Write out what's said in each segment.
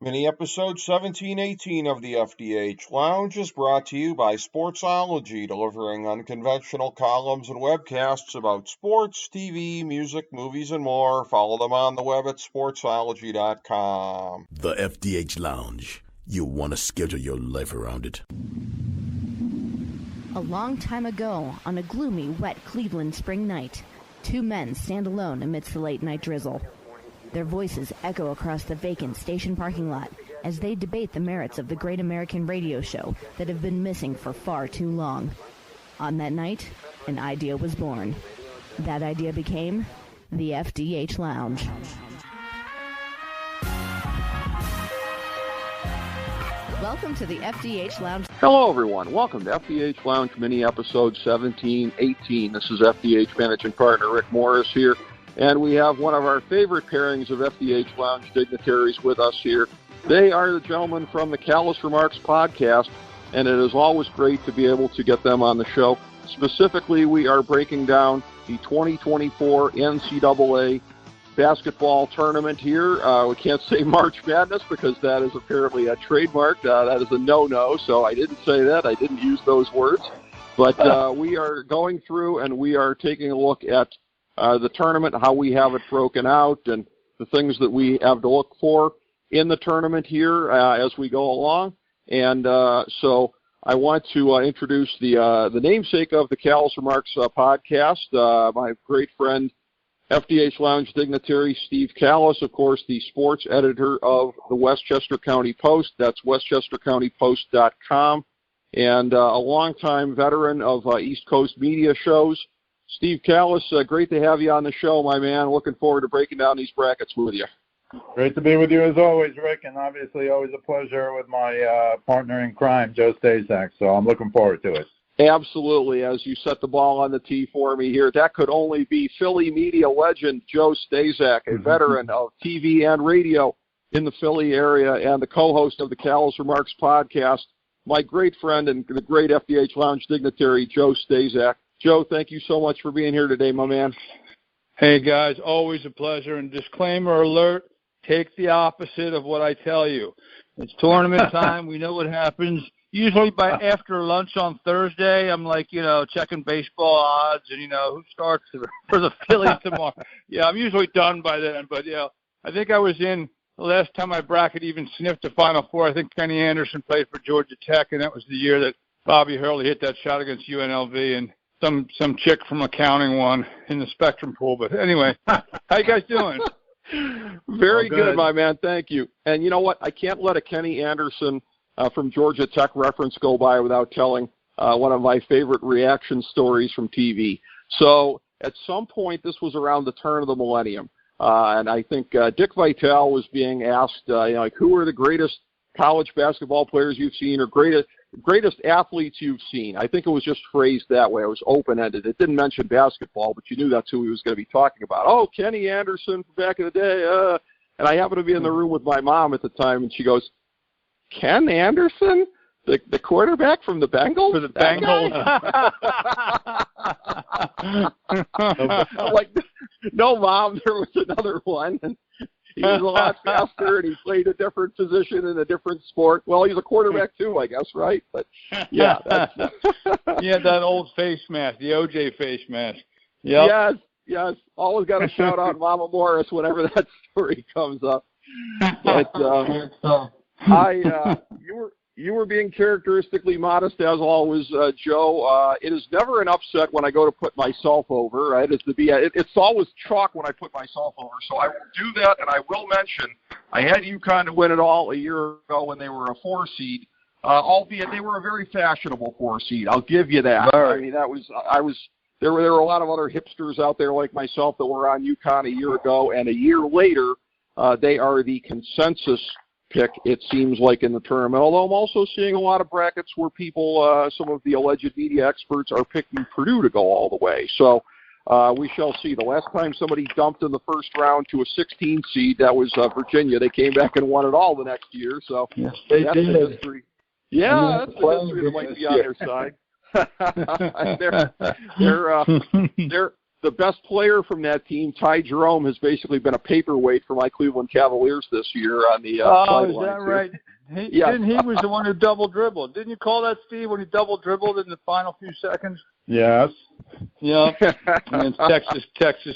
Mini episode 1718 of the FDH Lounge is brought to you by Sportsology, delivering unconventional columns and webcasts about sports, TV, music, movies, and more. Follow them on the web at sportsology.com. The FDH Lounge. You'll want to schedule your life around it. A long time ago, on a gloomy, wet Cleveland spring night, two men stand alone amidst the late-night drizzle. Their voices echo across the vacant station parking lot as they debate the merits of the great American radio show that have been missing for far too long. On that night, an idea was born. That idea became the FDH Lounge. Welcome to the FDH Lounge. Hello, everyone. Welcome to FDH Lounge mini episode 1718. This is FDH managing partner Rick Morris here. And we have one of our favorite pairings of FDH Lounge Dignitaries with us here. They are the gentlemen from the Kallas Remarks podcast, and it is always great to be able to get them on the show. Specifically, we are breaking down the 2024 NCAA basketball tournament here. We can't say March Madness because that is apparently a trademark. That is a no-no, so I didn't say that. I didn't use those words. But we are going through and we are taking a look at the tournament, how we have it broken out, and the things that we have to look for in the tournament here as we go along. And so I want to introduce the namesake of the Kallas Remarks podcast, my great friend, FDH Lounge Dignitary Steve Kallas, of course, the sports editor of the Westchester County Post. That's westchestercountypost.com, and a longtime veteran of East Coast media shows. Steve Kallas, great to have you on the show, my man. Looking forward to breaking down these brackets with you. Great to be with you as always, Rick, and obviously always a pleasure with my partner in crime, Joe Staszak, so I'm looking forward to it. Absolutely. As you set the ball on the tee for me here, that could only be Philly media legend Joe Staszak, a veteran of TV and radio in the Philly area and the co-host of the Kallas Remarks podcast, my great friend and the great FDH Lounge dignitary, Joe Staszak. Joe, thank you so much for being here today, my man. Hey, guys, always a pleasure. And disclaimer alert, take the opposite of what I tell you. It's tournament time. We know what happens. Usually by after lunch on Thursday, I'm like, checking baseball odds and, who starts for the Phillies tomorrow. Yeah, I'm usually done by then. But, I think I was in the last time my bracket even sniffed the Final Four. I think Kenny Anderson played for Georgia Tech, and that was the year that Bobby Hurley hit that shot against UNLV, and some chick from accounting won in the Spectrum pool. But anyway, how you guys doing? Very good, my man. Thank you. And you know what? I can't let a Kenny Anderson from Georgia Tech reference go by without telling one of my favorite reaction stories from TV. So at some point, this was around the turn of the millennium, and I think Dick Vitale was being asked, who are the greatest college basketball players you've seen or greatest athletes you've seen. I think it was just phrased that way. It was open-ended. It didn't mention basketball, but you knew that's who he was going to be talking about. Oh, Kenny Anderson from back in the day. And I happened to be in the room with my mom at the time, and she goes, Ken Anderson? The quarterback from the Bengals? For the Bengals. I'm like, no, Mom, there was another one. And he was a lot faster, and he played a different position in a different sport. Well, he's a quarterback too, I guess, right? But yeah, yeah, that old face mask, the OJ face mask. Yep. Yes. Always got to shout out Mama Morris whenever that story comes up. But you were being characteristically modest as always, Joe. It is never an upset when I go to put myself over. Right? It's always chalk when I put myself over. So I will do that, and I will mention I had UConn to win it all a year ago when they were a 4 seed, albeit they were a very fashionable 4 seed. I'll give you that. Right. I mean, there were a lot of other hipsters out there like myself that were on UConn a year ago, and a year later, they are the consensus pick, it seems like, in the tournament, although I'm also seeing a lot of brackets where people, some of the alleged media experts, are picking Purdue to go all the way. So we shall see. The last time somebody dumped in the first round to a 16 seed, that was Virginia. They came back and won it all the next year. So yes, that's the history. Yeah, that's the history that might be on their side. the best player from that team, Ty Jerome, has basically been a paperweight for my Cleveland Cavaliers this year on the sidelines. Is that right? Yeah. He was the one who double dribbled. Didn't you call that, Steve, when he double dribbled in the final few seconds? Yes. Yeah. And Texas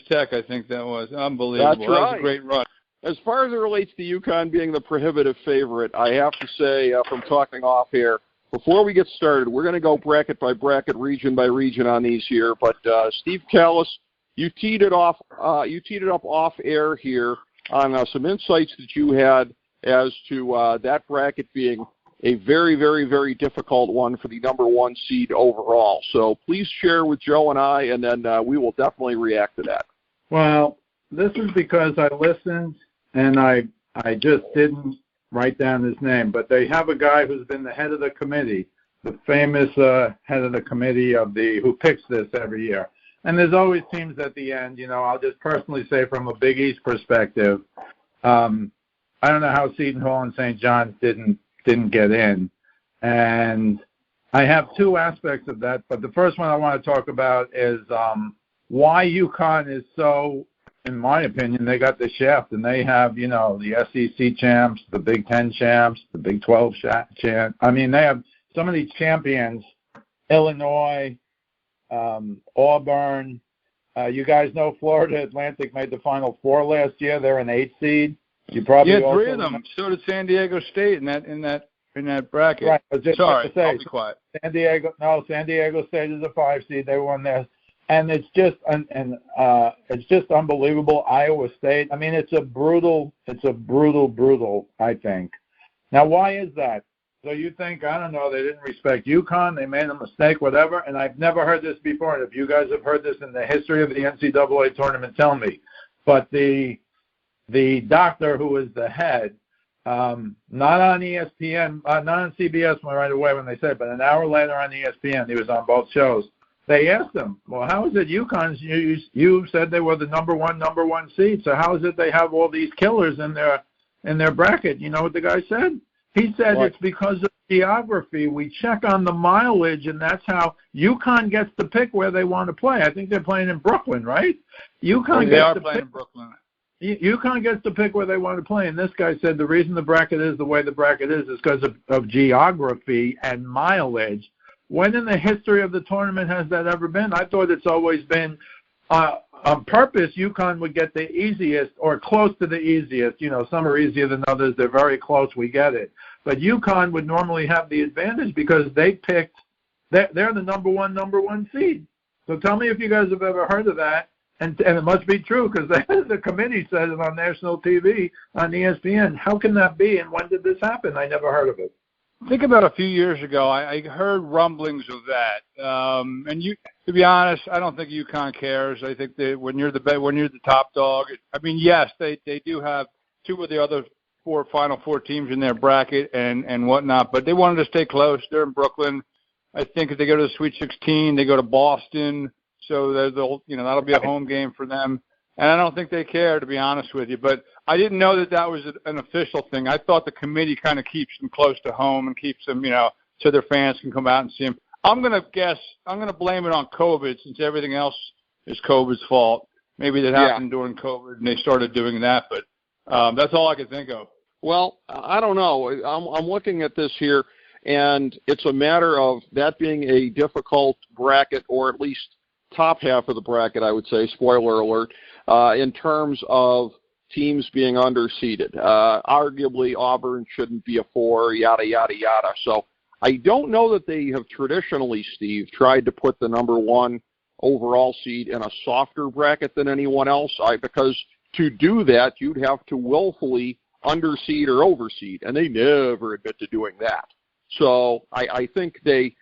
Tech, I think that was. Unbelievable. That's right. That was a great run. As far as it relates to UConn being the prohibitive favorite, I have to say, from talking off air, before we get started, we're going to go bracket by bracket, region by region on these here. But Steve Kallas, you teed it up off air here on some insights that you had as to that bracket being a very, very, very difficult one for the number one seed overall. So please share with Joe and I, and then we will definitely react to that. Well, this is because I listened and I just didn't write down his name, but they have a guy who's been the head of the committee, the famous head of the committee who picks this every year. And there's always teams at the end. I'll just personally say from a Big East perspective, I don't know how Seton Hall and St. John's didn't get in. And I have two aspects of that, but the first one I want to talk about is why UConn is so, in my opinion, they got the shaft, and they have, the SEC champs, the Big Ten champs, the Big 12 champs. I mean, they have some of these champions, Illinois, Auburn. You guys know Florida Atlantic made the Final Four last year. They're an 8 seed. You probably three of them. So did San Diego State in that bracket. Right. I was just Sorry, to say, I'll be quiet. San Diego State is a 5 seed. They won there, and it's just unbelievable. Iowa State. I mean, it's a brutal. I think. Now, why is that? So you think, I don't know, they didn't respect UConn, they made a mistake, whatever, and I've never heard this before, and if you guys have heard this in the history of the NCAA tournament, tell me. But the doctor who was the head, not on ESPN, not on CBS right away when they said, but an hour later on ESPN, he was on both shows. They asked him, well, how is it UConn, you said they were the number one seed, so how is it they have all these killers in their bracket? You know what the guy said? He said It's because of geography. We check on the mileage, and that's how UConn gets to pick where they want to play. I think they're playing in Brooklyn, right? UConn gets to pick in Brooklyn. UConn gets to pick where they want to play, and this guy said the reason the bracket is the way the bracket is because of geography and mileage. When in the history of the tournament has that ever been? I thought it's always been on purpose, UConn would get the easiest or close to the easiest. Some are easier than others. They're very close. We get it. But UConn would normally have the advantage because they're the number one seed. So tell me if you guys have ever heard of that. And it must be true because the committee said it on national TV, on ESPN. How can that be? And when did this happen? I never heard of it. Think about a few years ago, I heard rumblings of that. To be honest, I don't think UConn cares. I think that when you're the top dog, yes, they do have two of the other Final Four teams in their bracket and whatnot, but they wanted to stay close. They're in Brooklyn. I think if they go to the Sweet 16, they go to Boston, so that'll be a home game for them. And I don't think they care, to be honest with you. But I didn't know that was an official thing. I thought the committee kind of keeps them close to home and keeps them, so their fans can come out and see them. I'm going to blame it on COVID since everything else is COVID's fault. Maybe that happened during COVID and they started doing that, but that's all I could think of. Well, I don't know. I'm looking at this here, and it's a matter of that being a difficult bracket, or at least top half of the bracket, I would say, spoiler alert, in terms of teams being underseeded. Arguably, Auburn shouldn't be a 4, yada, yada, yada. So I don't know that they have traditionally, Steve, tried to put the number one overall seed in a softer bracket than anyone else, because to do that, you'd have to willfully underseed or overseed, and they never admit to doing that. So I think they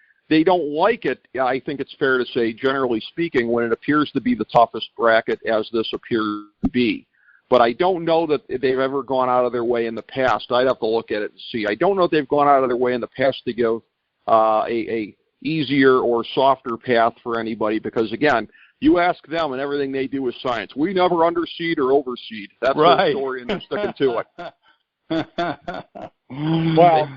don't like it, I think it's fair to say, generally speaking, when it appears to be the toughest bracket, as this appears to be. But I don't know that they've ever gone out of their way in the past. I'd have to look at it and see. I don't know if they've gone out of their way in the past to give a easier or softer path for anybody, because, again, you ask them and everything they do is science. We never underseed or overseed. That's their story, and they're sticking to it. Well,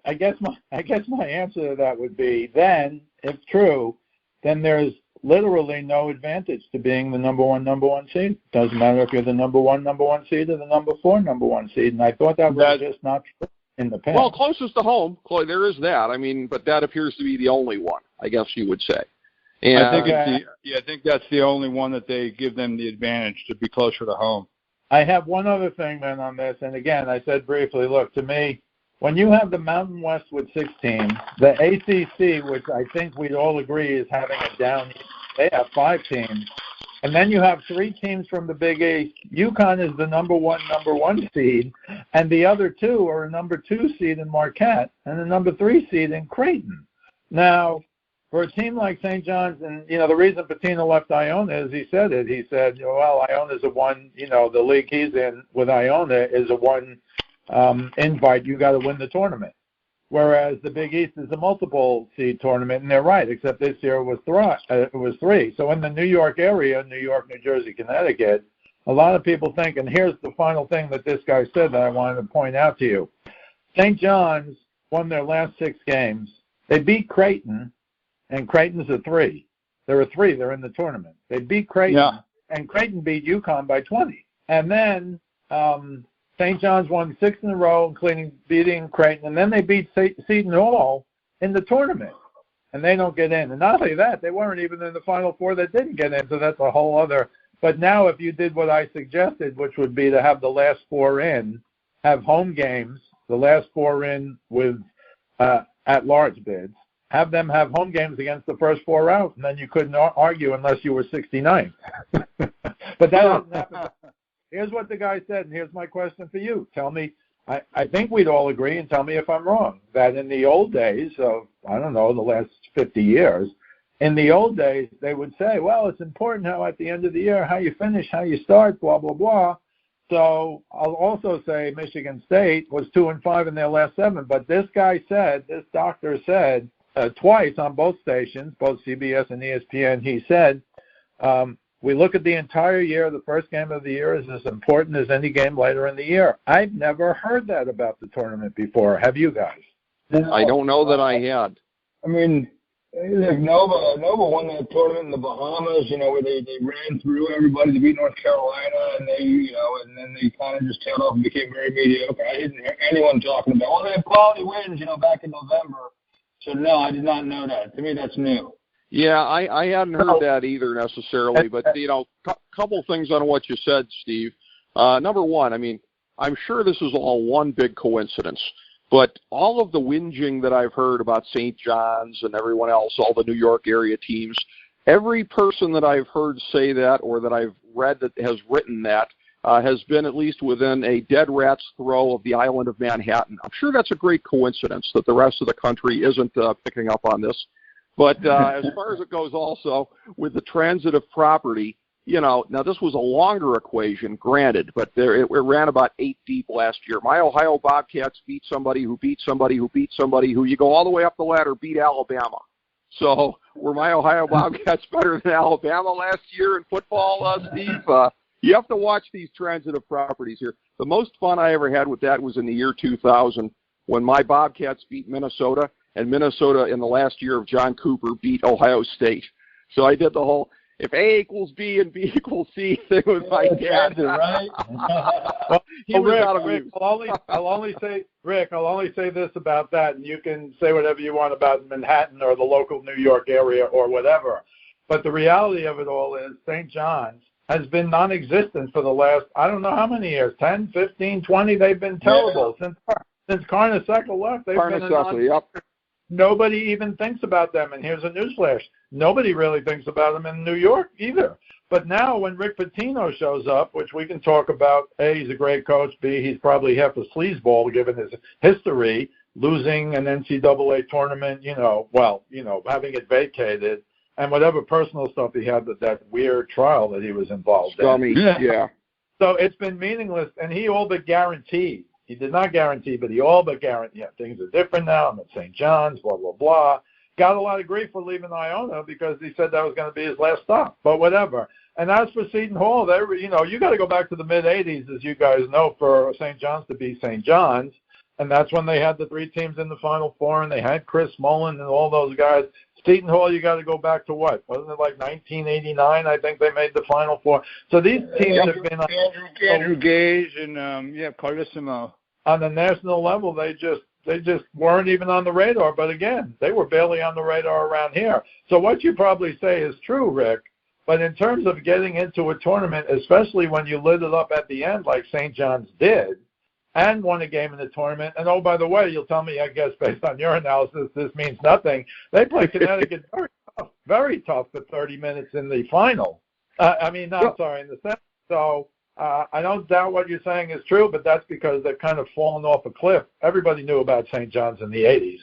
I guess my answer to that would be, then, if true, then there's literally no advantage to being the number one seed. Doesn't matter if you're the number one seed or the number 4 number 1 seed. And I thought that was just not true in the past. Well, closest to home, there is that. I mean, but that appears to be the only one, I guess you would say. And I think that's the only one that they give them the advantage to be closer to home. I have one other thing, then, on this. And again, I said briefly, look, to me, when you have the Mountain West with 6 teams, the ACC, which I think we'd all agree is having a down, they have 5 teams. And then you have 3 teams from the Big East. UConn is the number one seed, and the other 2 are a number 2 seed in Marquette and a number 3 seed in Creighton. Now, for a team like St. John's, and, the reason Pitino left Iona is he said, well, Iona's a one, the league he's in with Iona is a one invite. You got to win the tournament. Whereas the Big East is a multiple seed tournament, and they're right, except this year it was 3. So in the New York area, New York, New Jersey, Connecticut, a lot of people think, and here's the final thing that this guy said that I wanted to point out to you. St. John's won their last 6 games. They beat Creighton, and Creighton's a 3. They're a 3. They're in the tournament. They beat Creighton, and Creighton beat UConn by 20. And then St. John's won 6 in a row, including beating Creighton, and then they beat Seton Hall in the tournament, and they don't get in. And not only that, they weren't even in the Final Four that didn't get in, so that's a whole other. But now if you did what I suggested, which would be to have the last 4 in, have home games, the last 4 in with at-large bids, have them have home games against the first 4 out, and then you couldn't argue unless you were 69. But that doesn't happen. Here's what the guy said, and here's my question for you. Tell me, I think we'd all agree, and tell me if I'm wrong, that in the old days of, I don't know, the last 50 years, in the old days, they would say, well, it's important how at the end of the year, how you finish, how you start, blah, blah, blah. So I'll also say Michigan State was 2-5 in their last 7. But this guy said, this doctor said, twice on both stations, both CBS and ESPN, he said, we look at the entire year. The first game of the year is as important as any game later in the year. I've never heard that about the tournament before. Have you guys? I don't know that I had. I mean, like Nova won that tournament in the Bahamas, where they ran through everybody to beat North Carolina, and and then they kind of just tailed off and became very mediocre. I didn't hear anyone talking about, well, they have quality wins, back in November. So, no, I did not know that. To me, that's new. Yeah, I hadn't heard that either necessarily, but, couple things on what you said, Steve. Number one, I mean, I'm sure this is all one big coincidence, but all of the whinging that I've heard about St. John's and everyone else, all the New York area teams, every person that I've heard say that or that I've read that has written that has been at least within a dead rat's throw of the island of Manhattan. I'm sure that's a great coincidence that the rest of the country isn't picking up on this. But as far as it goes also with the transitive property, now this was a longer equation, granted, but it ran about 8 deep last year. My Ohio Bobcats beat somebody who beat somebody who beat somebody who, you go all the way up the ladder, beat Alabama. So were my Ohio Bobcats better than Alabama last year in football, Steve? You have to watch these transitive properties here. The most fun I ever had with that was in the year 2000 when my Bobcats beat Minnesota, and Minnesota in the last year of John Cooper beat Ohio State. So I did the whole, if A equals B and B equals C thing with my dad. Right? He was out of use. I'll only say this about that, and you can say whatever you want about Manhattan or the local New York area or whatever. But the reality of it all is St. John's has been non-existent for the last, I don't know how many years, 10, 15, 20. They've been terrible. Since Carnesecca left. They've been Nobody even thinks about them. And here's a newsflash. Nobody really thinks about them in New York either. But now when Rick Pitino shows up, which we can talk about, A, he's a great coach, B, he's probably half a sleazeball given his history, losing an NCAA tournament, having it vacated, and whatever personal stuff he had with that weird trial that he was involved in. Yeah. So it's been meaningless, and he all but guaranteed. He did not guarantee, but he all but guaranteed. Yeah, things are different now. I'm at St. John's, blah, blah, blah. Got a lot of grief for leaving Iona because he said that was going to be his last stop, but whatever. And as for Seton Hall, you got to go back to the mid-'80s, as you guys know, for St. John's to be St. John's. And that's when they had the 3 teams in the Final Four, and they had Chris Mullen and all those guys. Seton Hall, you got to go back to what? Wasn't it like 1989? I think they made the Final Four. So these teams have been Andrew Gage and Carlissimo. On the national level. They just weren't even on the radar. But again, they were barely on the radar around here. So what you probably say is true, Rick. But in terms of getting into a tournament, especially when you lit it up at the end like St. John's did, and won a game in the tournament. And, oh, by the way, you'll tell me, I guess, based on your analysis, this means nothing. They played Connecticut very tough for 30 minutes in the final. In the set. So I don't doubt what you're saying is true, but that's because they've kind of fallen off a cliff. Everybody knew about St. John's in the 80s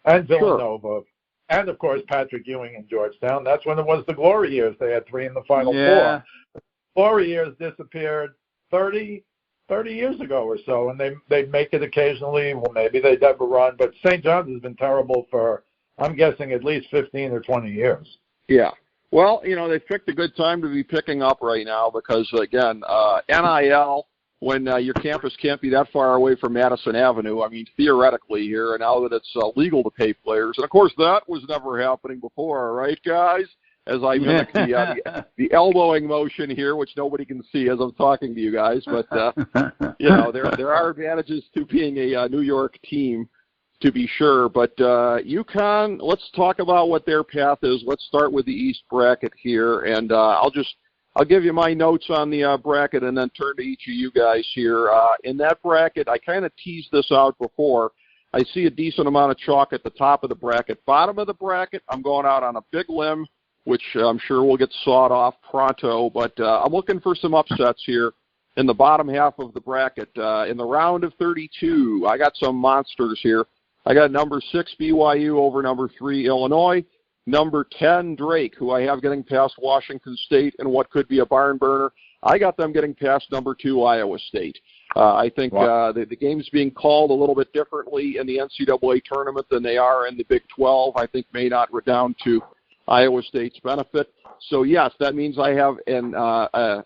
and Villanova. Sure. And, of course, Patrick Ewing in Georgetown. That's when it was the glory years. They had 3 in the Final Four. The glory years disappeared 30 years ago or so, and they make it occasionally. Well, maybe they'd have a run, but St. John's has been terrible for, I'm guessing, at least 15 or 20 years. Yeah. Well, they've picked a good time to be picking up right now because, again, NIL, when your campus can't be that far away from Madison Avenue, I mean, theoretically here, and now that it's legal to pay players. And, of course, that was never happening before, right, guys? As I mimic the elbowing motion here, which nobody can see as I'm talking to you guys. But, there are advantages to being a New York team, to be sure. But UConn, let's talk about what their path is. Let's start with the East bracket here. And I'll give you my notes on the bracket and then turn to each of you guys here. In that bracket, I kind of teased this out before. I see a decent amount of chalk at the top of the bracket. Bottom of the bracket, I'm going out on a big limb, which I'm sure will get sawed off pronto. But I'm looking for some upsets here in the bottom half of the bracket. In the round of 32, I got some monsters here. I got number 6 BYU over number 3 Illinois. Number 10 Drake, who I have getting past Washington State in what could be a barn burner. I got them getting past number 2 Iowa State. I think the game's being called a little bit differently in the NCAA tournament than they are in the Big 12. I think may not redound to Iowa State's benefit. So, yes, that means I have a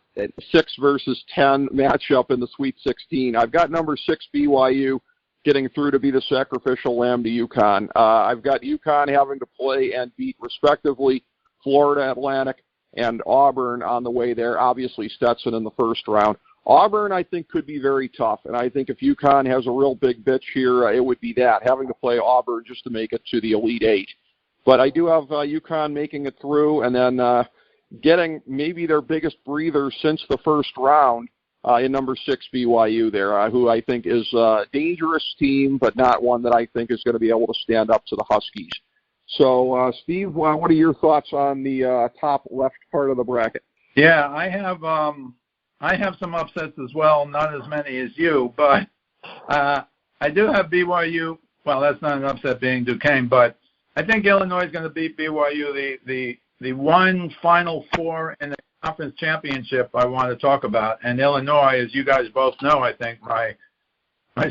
6 versus 10 matchup in the Sweet 16. I've got number 6 BYU getting through to be the sacrificial lamb to UConn. I've got UConn having to play and beat, respectively, Florida Atlantic and Auburn on the way there. Obviously, Stetson in the first round. Auburn, I think, could be very tough, and I think if UConn has a real big bitch here, it would be that, having to play Auburn just to make it to the Elite Eight. But I do have UConn making it through and then getting maybe their biggest breather since the first round in number 6 BYU there, who I think is a dangerous team, but not one that I think is going to be able to stand up to the Huskies. So, Steve, what are your thoughts on the top left part of the bracket? Yeah, I have some upsets as well, not as many as you, but I do have BYU. Well, that's not an upset being Duquesne, but I think Illinois is going to beat BYU. The one Final Four in the conference championship I want to talk about, and Illinois, as you guys both know, I think my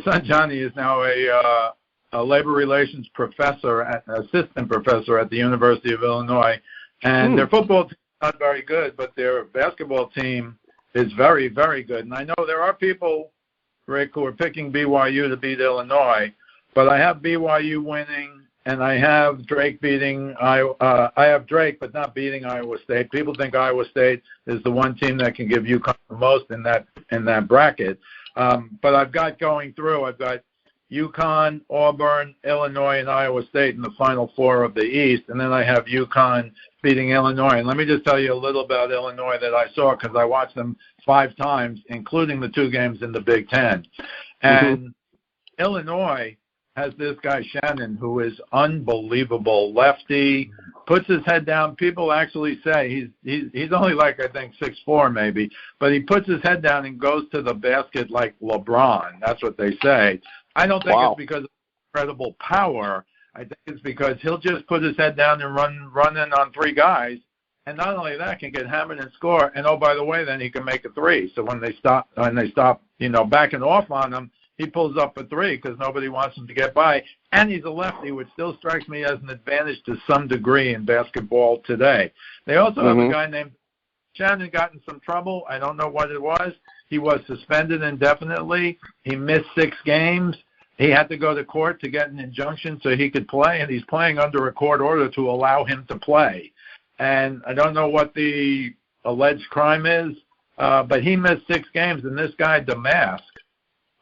son Johnny is now a labor relations professor, assistant professor at the University of Illinois, and their football team is not very good, but their basketball team is very, very good. And I know there are people, Rick, who are picking BYU to beat Illinois, but I have BYU winning. And I have Drake beating I have Drake, but not beating Iowa State. People think Iowa State is the one team that can give UConn the most in that bracket. But I've got going through. I've got UConn, Auburn, Illinois, and Iowa State in the Final Four of the East, and then I have UConn beating Illinois. And let me just tell you a little about Illinois that I saw because I watched them 5 times, including the 2 games in the Big Ten. And Illinois has this guy Shannon, who is unbelievable. Lefty, puts his head down. People actually say he's only like, I think, 6'4" maybe, but he puts his head down and goes to the basket like LeBron. That's what they say. I don't think it's because of incredible power. I think it's because he'll just put his head down and run in on 3 guys, and not only that, can get hammered and score. And oh, by the way, then he can make a 3. So when they stop, backing off on him, he pulls up a 3 because nobody wants him to get by. And he's a lefty, which still strikes me as an advantage to some degree in basketball today. They also have a guy named Shannon got in some trouble. I don't know what it was. He was suspended indefinitely. He missed 6 games. he had to go to court to get an injunction so he could play, and he's playing under a court order to allow him to play. And I don't know what the alleged crime is, but he missed 6 games, and this guy, Damask,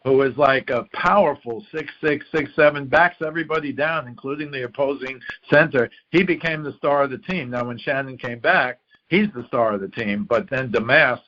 who is like a powerful 6'6", 6'7", backs everybody down, including the opposing center. He became the star of the team. Now, when Shannon came back, he's the star of the team, but then Damask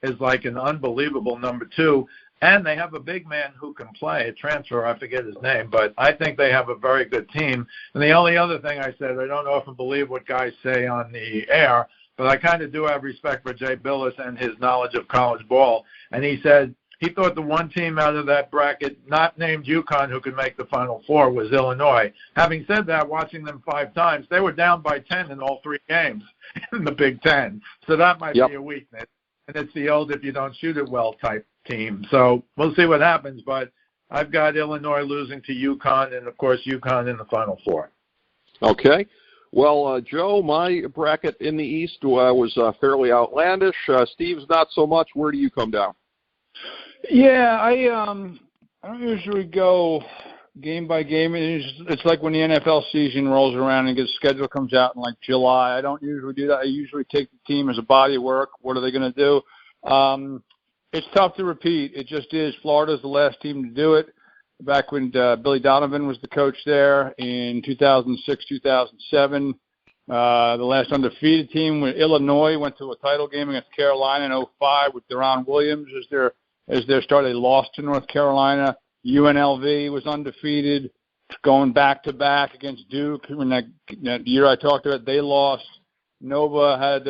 is like an unbelievable number 2, and they have a big man who can play, a transfer, I forget his name, but I think they have a very good team. And the only other thing I said, I don't often believe what guys say on the air, but I kind of do have respect for Jay Billis and his knowledge of college ball, and he said he thought the one team out of that bracket, not named UConn, who could make the Final Four was Illinois. Having said that, watching them 5 times, they were down by 10 in all 3 games in the Big Ten. So that might be a weakness. And it's the old if you don't shoot it well type team. So we'll see what happens. But I've got Illinois losing to UConn and, of course, UConn in the Final Four. Okay. Well, Joe, my bracket in the East was fairly outlandish. Steve's not so much. Where do you come down? Yeah, I don't usually go game by game. It's like when the NFL season rolls around and the schedule comes out in like July. I don't usually do that. I usually take the team as a body of work. What are they going to do? It's tough to repeat. It just is. Florida's the last team to do it. Back when Billy Donovan was the coach there in 2006, 2007. The last undefeated team when Illinois went to a title game against Carolina in 2005 with Deron Williams as their starter. They lost to North Carolina. UNLV was undefeated, going back-to-back against Duke. When that year I talked about, they lost. Nova had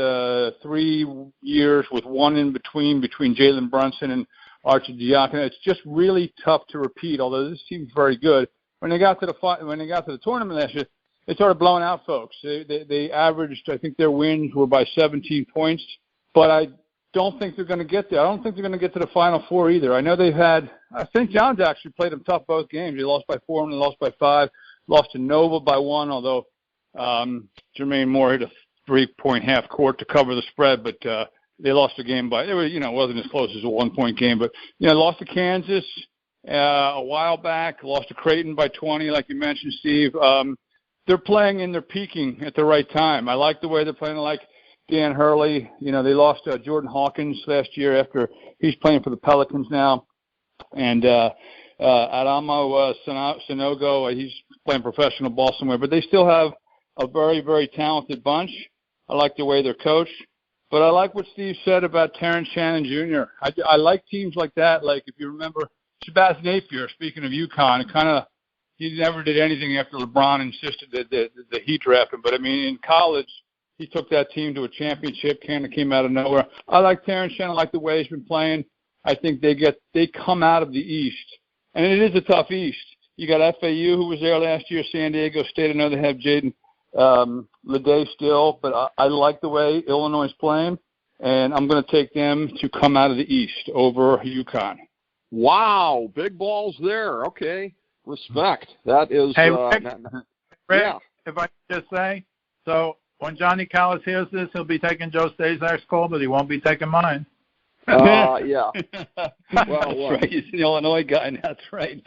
3 years with one in between Jalen Brunson and Archie Diacono. It's just really tough to repeat, although this team's very good. When they got to the tournament last year, they started blowing out folks. They averaged, I think their wins were by 17 points, but I don't think they're going to get there. I don't think they're going to get to the Final Four either. I know St. John's actually played them tough both games. They lost by 4 and they lost by 5. Lost to Nova by 1, although Jermaine Moore hit a 3-point half court to cover the spread, but they lost the game by, it wasn't as close as a 1-point game, but, lost to Kansas a while back, lost to Creighton by 20, like you mentioned, Steve. They're playing and they're peaking at the right time. I like the way they're playing. I like Dan Hurley. They lost Jordan Hawkins last year after he's playing for the Pelicans now. And Adamo Sanogo, he's playing professional ball somewhere. But they still have a very, very talented bunch. I like the way they're coached. But I like what Steve said about Terrence Shannon Jr. I like teams like that. Like, if you remember, Shabazz Napier, speaking of UConn, he never did anything after LeBron insisted that the Heat draft him. But, in college, he took that team to a championship, kind of came out of nowhere. I like Terrence Shannon. I like the way he's been playing. I think they come out of the East. And it is a tough East. You got FAU, who was there last year, San Diego State. I know they have Jaden Leday still, but I like the way Illinois is playing, and I'm going to take them to come out of the East over UConn. Wow, big balls there. Okay, respect. That is. Hey, Rick, if I could just say, so when Johnny Kallas hears this, he'll be taking Joe Staszak's call, but he won't be taking mine. Yeah. Well, that's right. He's the Illinois guy. That's right.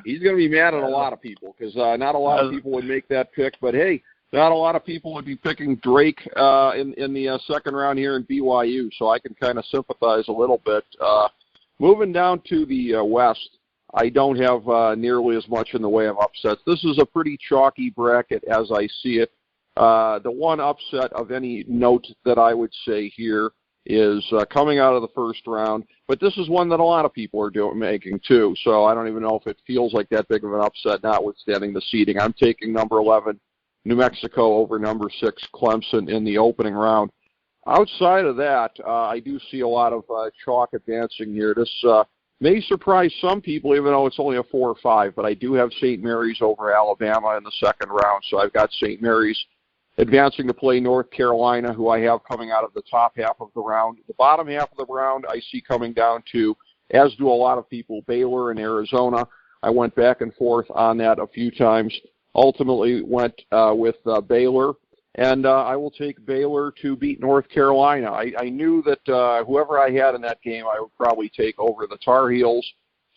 He's going to be mad at a lot of people because not a lot of people would make that pick. But, hey, not a lot of people would be picking Drake in the second round here in BYU, so I can kind of sympathize a little bit. Moving down to the West, I don't have nearly as much in the way of upsets. This is a pretty chalky bracket as I see it. The one upset of any note that I would say here is coming out of the first round, but this is one that a lot of people are making too, so I don't even know if it feels like that big of an upset, notwithstanding the seeding. I'm taking number 11, New Mexico, over number 6, Clemson, in the opening round. Outside of that, I do see a lot of chalk advancing here. This may surprise some people, even though it's only a 4 or 5, but I do have St. Mary's over Alabama in the second round, so I've got St. Mary's advancing to play North Carolina, who I have coming out of the top half of the round. The bottom half of the round I see coming down to, as do a lot of people, Baylor and Arizona. I went back and forth on that a few times. Ultimately went with Baylor, and I will take Baylor to beat North Carolina. I knew that whoever I had in that game I would probably take over the Tar Heels,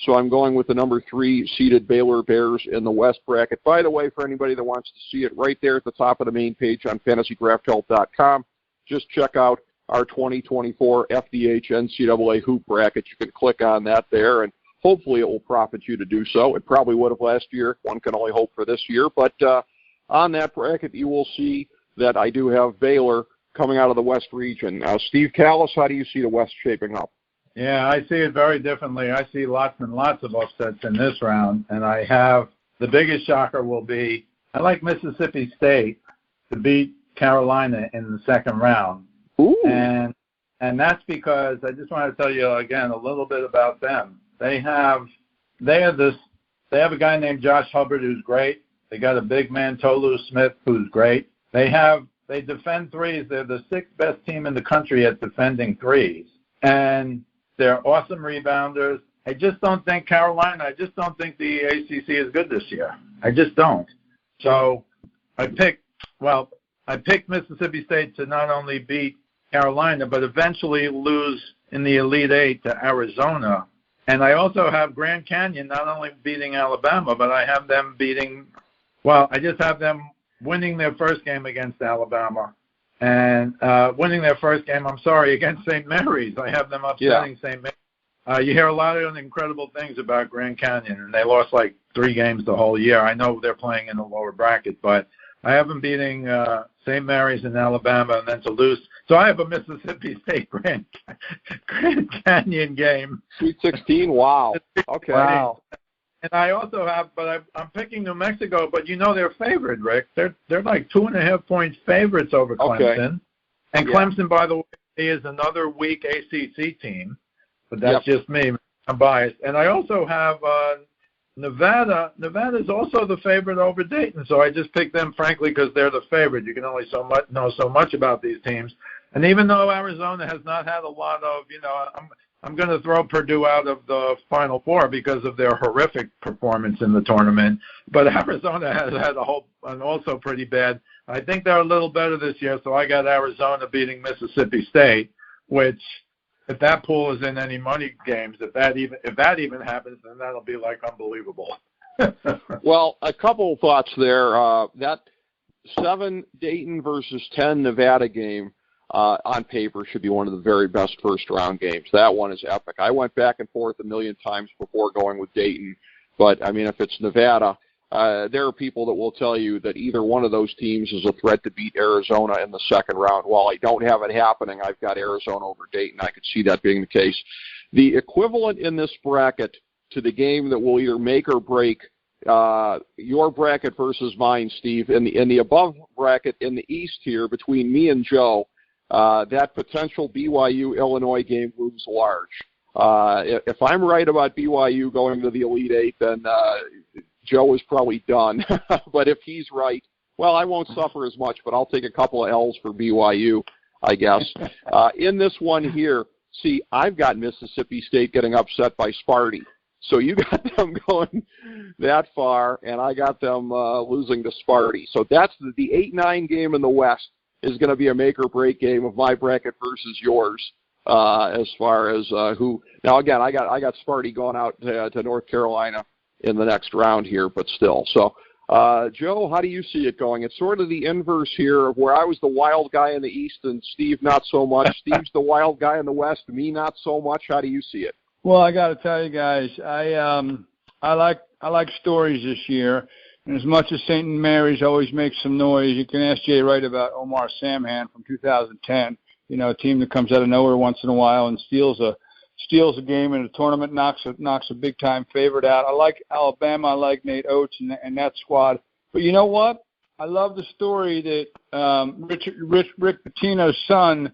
So I'm going with the number 3 seeded Baylor Bears in the West bracket. By the way, for anybody that wants to see it, right there at the top of the main page on fantasydrafthealth.com, just check out our 2024 FDH NCAA hoop bracket. You can click on that there, and hopefully it will profit you to do so. It probably would have last year. One can only hope for this year. But on that bracket, you will see that I do have Baylor coming out of the West region. Steve Kallas, how do you see the West shaping up? Yeah, I see it very differently. I see lots and lots of upsets in this round, and I have the biggest shocker will be I like Mississippi State to beat Carolina in the second round. Ooh. And that's because I just want to tell you again a little bit about them. They have a guy named Josh Hubbard who's great. They got a big man, Tolu Smith, who's great. They defend threes. They're the 6th best team in the country at defending threes. And they're awesome rebounders. I just don't think Carolina, I just don't think the ACC is good this year. I just don't. So I picked Mississippi State to not only beat Carolina, but eventually lose in the Elite Eight to Arizona. And I also have Grand Canyon not only beating Alabama, but I have them I just have them winning their first game against Alabama and winning their first game, against St. Mary's. I have them upsetting St. Mary's. You hear a lot of incredible things about Grand Canyon, and they lost like 3 games the whole year. I know they're playing in the lower bracket, but I have them beating St. Mary's and Alabama and then to lose. So I have a Mississippi State Grand Canyon game. Sweet 16, wow. Okay. Wow. And I also have, but I'm picking New Mexico, but they're favored, Rick. They're like 2.5-point favorites over Clemson. Okay. And Clemson, by the way, is another weak ACC team, but that's just me. I'm biased. And I also have Nevada. Nevada's also the favorite over Dayton, so I just picked them, frankly, because they're the favorite. You can only know so much about these teams. And even though Arizona has not had a lot of, I'm going to throw Purdue out of the Final Four because of their horrific performance in the tournament. But Arizona has had also pretty bad. I think they're a little better this year, so I got Arizona beating Mississippi State, which, if that pool is in any money games, if that even happens, then that'll be like unbelievable. Well, a couple of thoughts there. That 7 Dayton versus 10 Nevada game, on paper, should be one of the very best first-round games. That one is epic. I went back and forth a million times before going with Dayton, but, if it's Nevada, there are people that will tell you that either one of those teams is a threat to beat Arizona in the second round. While I don't have it happening, I've got Arizona over Dayton. I could see that being the case. The equivalent in this bracket to the game that will either make or break your bracket versus mine, Steve, in the above bracket in the East here between me and Joe, that potential BYU-Illinois game looms large. If I'm right about BYU going to the Elite Eight, then Joe is probably done. But if he's right, well, I won't suffer as much, but I'll take a couple of L's for BYU, I guess. In this one here, see, I've got Mississippi State getting upset by Sparty. So you got them going that far, and I got them losing to Sparty. So that's the 8-9 game in the West is going to be a make-or-break game of my bracket versus yours as far as who. Now, again, I got Sparty going out to North Carolina in the next round here, but still. So, Joe, how do you see it going? It's sort of the inverse here of where I was the wild guy in the East and Steve not so much. Steve's the wild guy in the West, me not so much. How do you see it? Well, I got to tell you guys, I like stories this year. And as much as St. Mary's always makes some noise, you can ask Jay Wright about Omar Samhan from 2010. A team that comes out of nowhere once in a while and steals a game in a tournament, knocks a big time favorite out. I like Alabama. I like Nate Oates and that squad. But you know what? I love the story that Rick Pitino's son,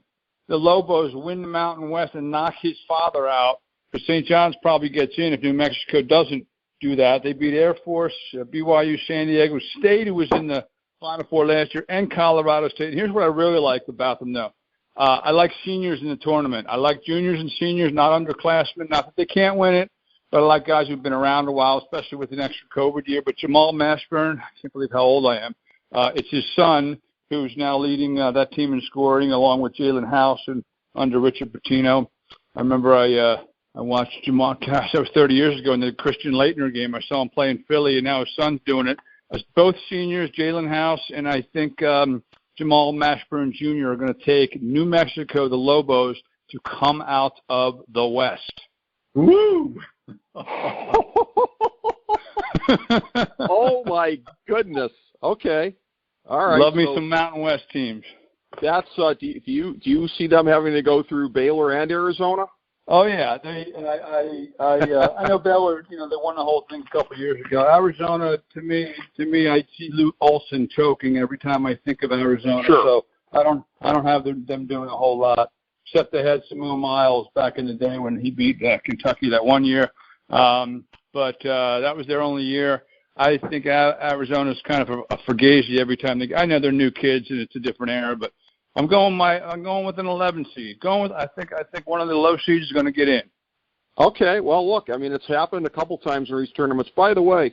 the Lobos, win the Mountain West and knock his father out. But St. John's probably gets in if New Mexico doesn't do that. They beat Air Force, BYU, San Diego State, who was in the Final Four last year, and Colorado State. And here's what I really like about them, though. I like seniors in the tournament. I like juniors and seniors, not underclassmen. Not that they can't win it, but I like guys who've been around a while, especially with an extra COVID year. But Jamal Mashburn, I can't believe how old I am. It's his son who's now leading that team in scoring, along with Jalen House and under Richard Pitino. I remember I I watched Jamal. Gosh, that was 30 years ago in the Christian Leitner game. I saw him play in Philly, and now his son's doing it. Both seniors, Jalen House and I think Jamal Mashburn Jr. are going to take New Mexico, the Lobos, to come out of the West. Woo! Oh my goodness. Okay. All right. Love me some Mountain West teams. That's do you see them having to go through Baylor and Arizona? Oh yeah, I know Baylor. You know, they won the whole thing a couple of years ago. Arizona, to me, I see Luke Olson choking every time I think of Arizona. Sure. So I don't have them doing a whole lot. Except they had Samuel Miles back in the day when he beat Kentucky that one year. But that was their only year. I think Arizona's kind of a fugazi every time I know they're new kids and it's a different era, but I'm going with an 11 seed. I think one of the low seeds is going to get in. Okay. Well, look, I mean, it's happened a couple times in these tournaments. By the way,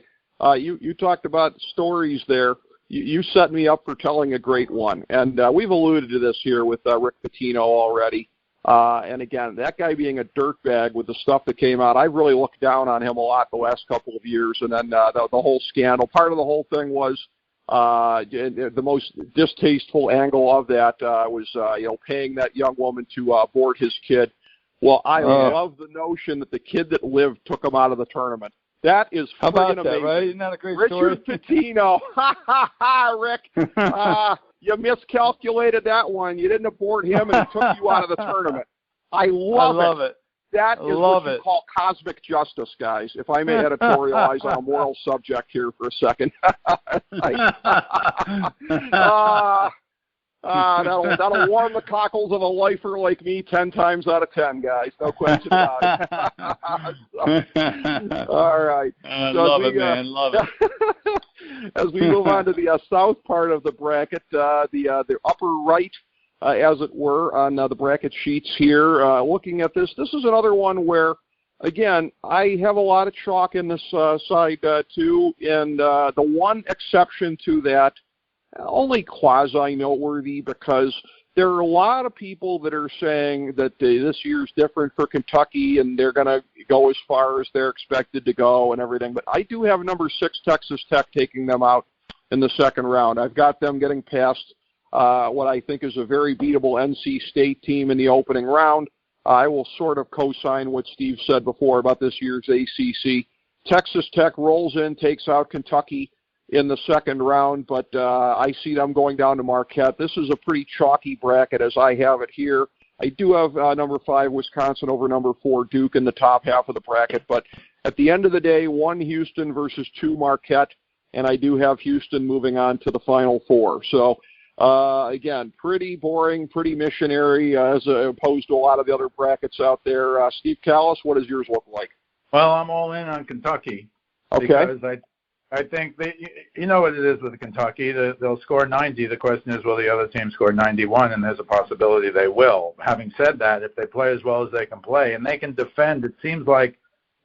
you talked about stories there. You set me up for telling a great one, and we've alluded to this here with Rick Pitino already. And again, that guy being a dirtbag with the stuff that came out, I really looked down on him a lot the last couple of years. And then the whole scandal, part of the whole thing was the most distasteful angle of that was paying that young woman to board his kid. Well, I love the notion that the kid that lived took him out of the tournament. That is How about that, amazing. right? Isn't that a great Richard story? Pitino. Rick. You miscalculated that one. You didn't abort him, and he took you out of the tournament. I love it. That is what you call cosmic justice, guys, if I may editorialize on a moral subject here for a second. That'll warm the cockles of a lifer like me 10 times out of 10, guys. No question about it. All right. Love it, man. Love it. As we move on to the south part of the bracket, the upper right, as it were, on the bracket sheets here, looking at this is another one where, again, I have a lot of chalk in this side, too, and the one exception to that, only quasi-noteworthy, because there are a lot of people that are saying that this year's different for Kentucky and they're going to go as far as they're expected to go and everything. But I do have number 6 Texas Tech taking them out in the second round. I've got them getting past what I think is a very beatable NC State team in the opening round. I will sort of co-sign what Steve said before about this year's ACC. Texas Tech rolls in, takes out Kentucky in the second round, but I see them going down to Marquette. This is a pretty chalky bracket as I have it here. I do have number 5 Wisconsin over number 4 Duke in the top half of the bracket, but at the end of the day, 1 Houston versus 2 Marquette, and I do have Houston moving on to the Final Four. So, again, pretty boring, pretty missionary as opposed to a lot of the other brackets out there. Steve Kallas, what does yours look like? Well, I'm all in on Kentucky. Okay. Because I think you know what it is with Kentucky. They'll score 90. The question is, will the other team score 91? And there's a possibility they will. Having said that, if they play as well as they can play and they can defend, it seems like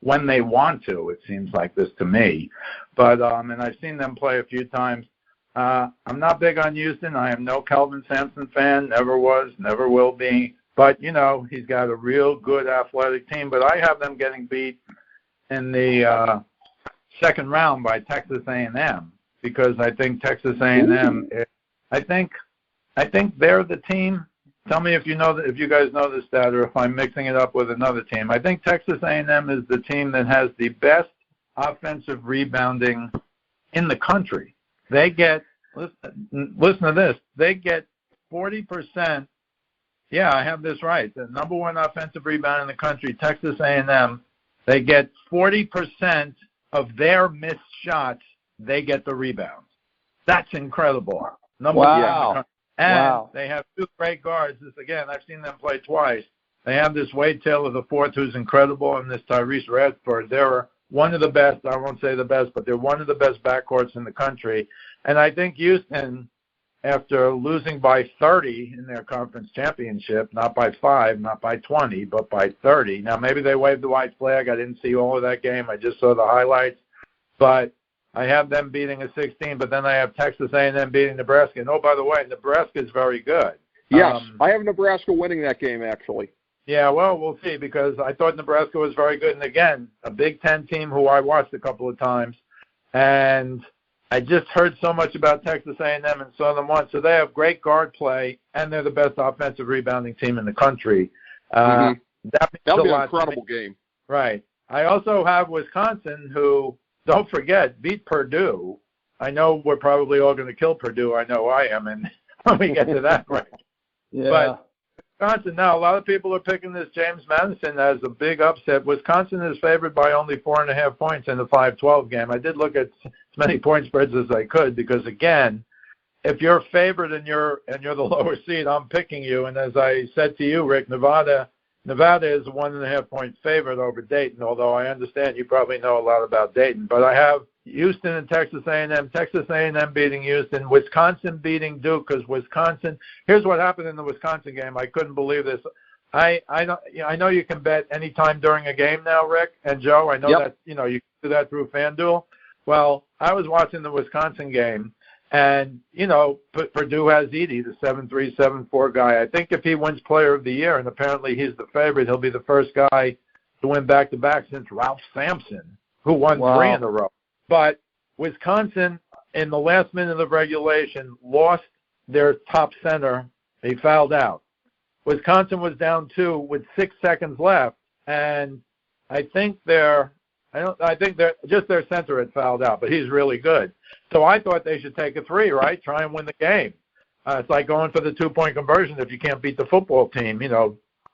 when they want to, it seems like this to me. But and I've seen them play a few times. I'm not big on Houston. I am no Kelvin Sampson fan. Never was, never will be. But he's got a real good athletic team. But I have them getting beat in the second round by Texas A&M, because I think Texas A&M, I think they're the team. Tell me if you guys know this stat, or if I'm mixing it up with another team. I think Texas A&M is the team that has the best offensive rebounding in the country. They get, listen to this, they get 40%. Yeah, I have this right. The number 1 offensive rebound in the country, Texas A&M, they get 40% of their missed shots, they get the rebounds. That's incredible. Number 1 in the country. And they have 2 great guards. This, again, I've seen them play twice. They have this Wade Taylor the fourth, who's incredible, and this Tyrese Radford. They're one of the best. I won't say the best, but they're one of the best backcourts in the country. And I think Houston, after losing by 30 in their conference championship, not by 5, not by 20, but by 30. Now, maybe they waved the white flag. I didn't see all of that game. I just saw the highlights. But I have them beating a 16, but then I have Texas A&M beating Nebraska. And, oh, by the way, Nebraska is very good. Yes, I have Nebraska winning that game, actually. Yeah, well, we'll see, because I thought Nebraska was very good. And again, a Big Ten team who I watched a couple of times. And I just heard so much about Texas A&M and saw them once. So they have great guard play, and they're the best offensive rebounding team in the country. That'll be an incredible game. Right. I also have Wisconsin, who, don't forget, beat Purdue. I know we're probably all going to kill Purdue. I know I am, and when we get to that, right? Yeah. But Wisconsin, now, a lot of people are picking this James Madison as a big upset. Wisconsin is favored by only 4.5 points in the 5-12 game. I did look at as many point spreads as I could because, again, if you're favored and you're the lower seed, I'm picking you. And as I said to you, Rick, Nevada is a 1.5 point favorite over Dayton, although I understand you probably know a lot about Dayton. But I have Houston and Texas A&M, Texas A&M beating Houston, Wisconsin beating Duke, because Wisconsin, here's what happened in the Wisconsin game. I couldn't believe this. I know you can bet any time during a game now, Rick and Joe. I know that, you can do that through FanDuel. Well, I was watching the Wisconsin game, and, Purdue has Edey, the 7'3", 7'4" guy. I think if he wins Player of the Year, and apparently he's the favorite, he'll be the first guy to win back-to-back since Ralph Sampson, who won 3 in a row. But Wisconsin, in the last minute of regulation, lost their top center. He fouled out. Wisconsin was down 2 with 6 seconds left, and I think their center had fouled out, but he's really good. So I thought they should take a 3, right? Try and win the game. It's like going for the 2-point conversion if you can't beat the football team,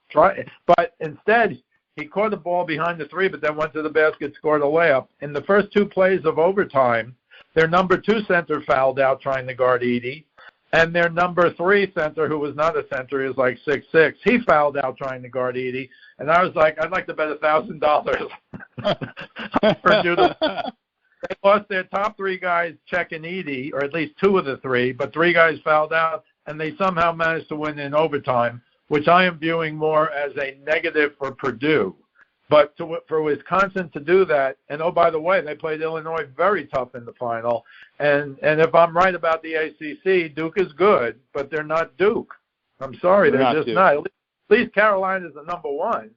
try. But instead, he caught the ball behind the 3, but then went to the basket, scored a layup. In the first 2 plays of overtime, their number 2 center fouled out trying to guard Edey, and their number 3 center, who was not a center, he was like 6'6", he fouled out trying to guard Edey. And I was like, I'd like to bet $1,000 for Judah. They lost their top 3 guys checking Edey, or at least 2 of the 3, but 3 guys fouled out, and they somehow managed to win in overtime, which I am viewing more as a negative for Purdue. But for Wisconsin to do that, and oh, by the way, they played Illinois very tough in the final. And if I'm right about the ACC, Duke is good, but they're not Duke. I'm sorry, they're just not. At least Carolina is the number 1,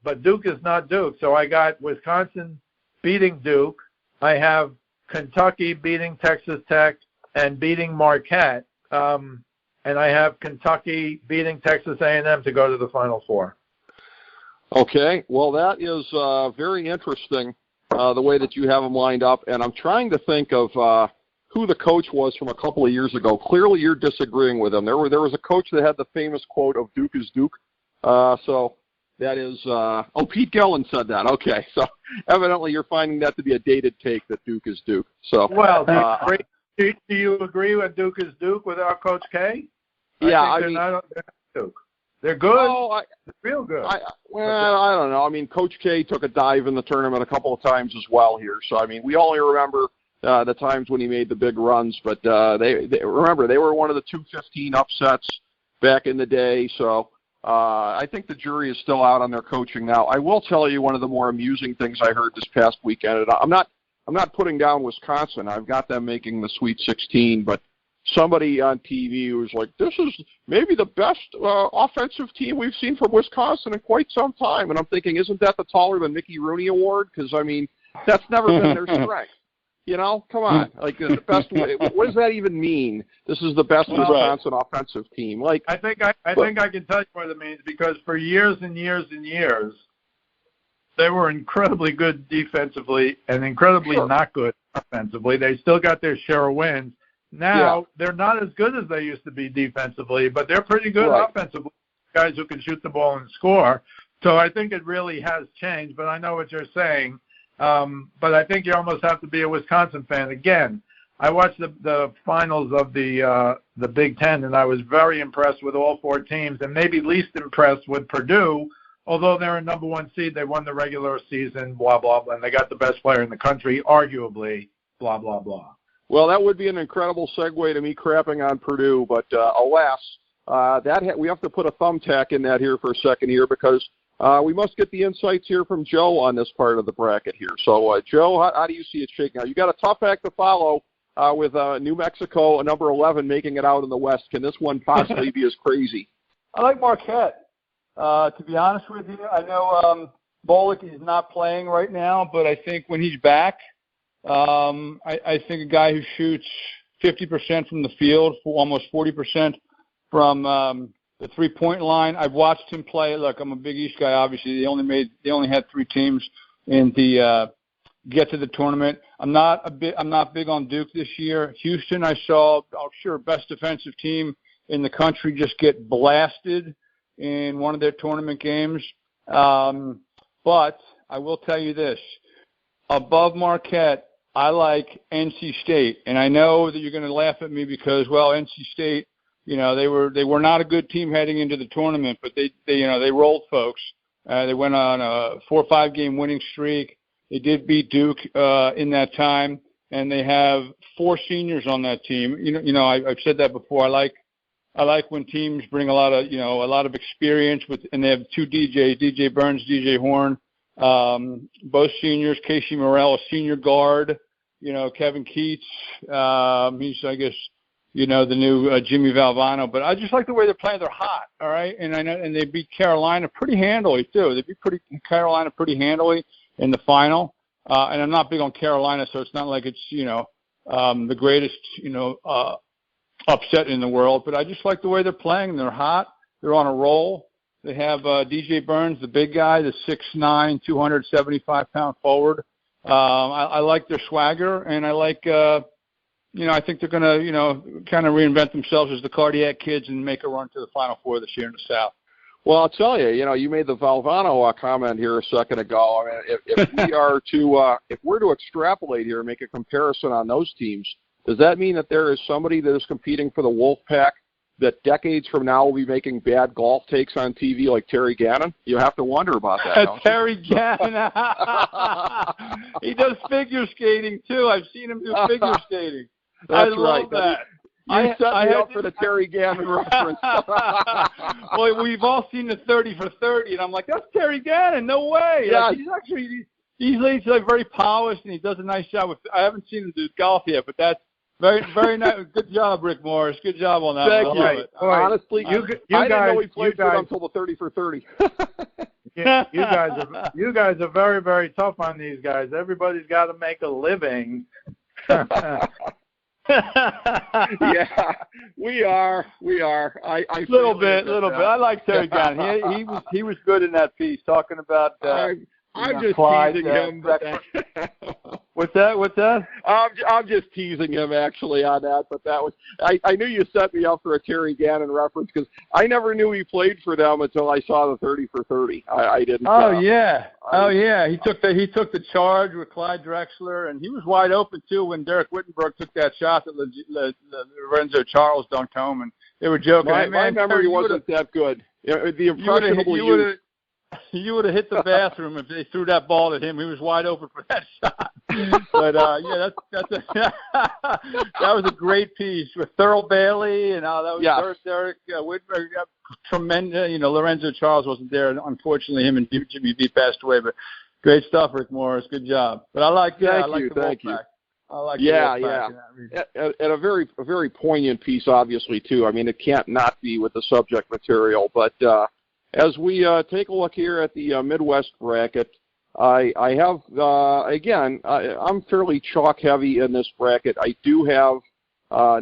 but Duke is not Duke. So I got Wisconsin beating Duke. I have Kentucky beating Texas Tech and beating Marquette. And I have Kentucky beating Texas A&M to go to the Final Four. Okay, well, that is very interesting, the way that you have them lined up. And I'm trying to think of who the coach was from a couple of years ago. Clearly, you're disagreeing with him. There was a coach that had the famous quote of "Duke is Duke." So that is, Pete Gillen said that. Okay, so evidently you're finding that to be a dated take that Duke is Duke. So well, do you agree with Duke is Duke without Coach K? They're not Duke. They're good. They're real good. I don't know. I mean, Coach K took a dive in the tournament a couple of times as well here. So, I mean, we only remember the times when he made the big runs. But they remember, they were one of the 215 upsets back in the day. So I think the jury is still out on their coaching now. I will tell you one of the more amusing things I heard this past weekend. And I'm not putting down Wisconsin. I've got them making the Sweet 16, but somebody on TV was like, this is maybe the best offensive team we've seen from Wisconsin in quite some time. And I'm thinking, isn't that the taller than Mickey Rooney award? Because, I mean, that's never been their strength. Come on. Like, the best. What does that even mean? This is the best Wisconsin offensive team. Like, I think I can tell you what it means, because for years and years and years, they were incredibly good defensively and incredibly not good offensively. They still got their share of wins. Now, they're not as good as they used to be defensively, but they're pretty good offensively, guys who can shoot the ball and score. So I think it really has changed, but I know what you're saying. But I think you almost have to be a Wisconsin fan. Again, I watched the finals of the Big Ten, and I was very impressed with all 4 teams, and maybe least impressed with Purdue. Although they're a number 1 seed, they won the regular season, blah, blah, blah, and they got the best player in the country, arguably, blah, blah, blah. Well, that would be an incredible segue to me crapping on Purdue, but alas, we have to put a thumbtack in that here for a second here, because we must get the insights here from Joe on this part of the bracket here. So, Joe, how do you see it shaking out? You got a tough act to follow with New Mexico, number 11, making it out in the West. Can this one possibly be as crazy? I like Marquette. To be honest with you, I know Bullock is not playing right now, but I think when he's back, I think a guy who shoots 50% from the field, for almost 40% from the three-point line. I've watched him play. Look, I'm a Big East guy. Obviously, they only had 3 teams in the get to the tournament. I'm not big on Duke this year. Houston, I'm sure, best defensive team in the country, just get blasted in one of their tournament games. But I will tell you this: above Marquette, I like NC State, and I know that you're going to laugh at me because, well, NC State, they were not a good team heading into the tournament, but they rolled folks. They went on a 4 or 5 game winning streak. They did beat Duke in that time, and they have 4 seniors on that team. I've said that before. I like when teams bring a lot of experience and they have 2 DJs, DJ Burns, DJ Horn, both seniors. Casey Morrell, a senior guard. Kevin Keats, he's, I guess, the new Jimmy Valvano. But I just like the way they're playing. They're hot, all right? And I know, and they beat Carolina pretty handily too. They beat Carolina pretty handily in the final. And I'm not big on Carolina, so it's not like it's the greatest upset in the world. But I just like the way they're playing. They're hot. They're on a roll. They have DJ Burns, the big guy, the 6'9", 275-pound forward. I like their swagger, and I like, I think they're going to, kind of reinvent themselves as the Cardiac Kids and make a run to the Final Four this year in the South. Well, I'll tell you, you made the Valvano comment here a second ago. I mean, if we are to, if we're to extrapolate here and make a comparison on those teams, does that mean that there is somebody that is competing for the Wolfpack that decades from now will be making bad golf takes on TV like Terry Gannon? You have to wonder about that. Terry Gannon. He does figure skating, too. I've seen him do figure skating. That's I love that. You set me up for the Terry Gannon reference. Well, we've all seen the 30 for 30, and I'm like, that's Terry Gannon. No way. Yeah. Like, he's very polished, and he does a nice job with. I haven't seen him do golf yet, but that's very, very nice. Good job, Rick Morris. Good job on that. Thank you. It. Honestly, I didn't know he played for them until the 30 for 30. You guys are very, very tough on these guys. Everybody's got to make a living. Yeah, we are. I little bit. I like Terry Gannon. He was good in that piece talking about. I'm just Clyde, teasing him. But What's that? I'm just teasing him actually on that. But that was I knew you set me up for a Terry Gannon reference because I never knew he played for them until I saw the 30 for 30. I didn't. Yeah. He took the charge with Clyde Drexler, and he was wide open too when Derek Wittenberg took that shot that Lorenzo Charles dunked home, and they were joking. My memory wasn't that good. The impressionable youth. You would have hit the bathroom if they threw that ball at him. He was wide open for that shot. But that was a great piece with Thurl Bailey and that was Derek Whitberg. Tremendous. Lorenzo Charles wasn't there. Unfortunately, him and Jimmy V passed away. But great stuff, Rick Morris. Good job. But I like the Wolfpack. I like the Wolfpack. And a very poignant piece, obviously too. I mean, it can't not be with the subject material, but. As we take a look here at the Midwest bracket, I have, again, I'm fairly chalk heavy in this bracket. I do have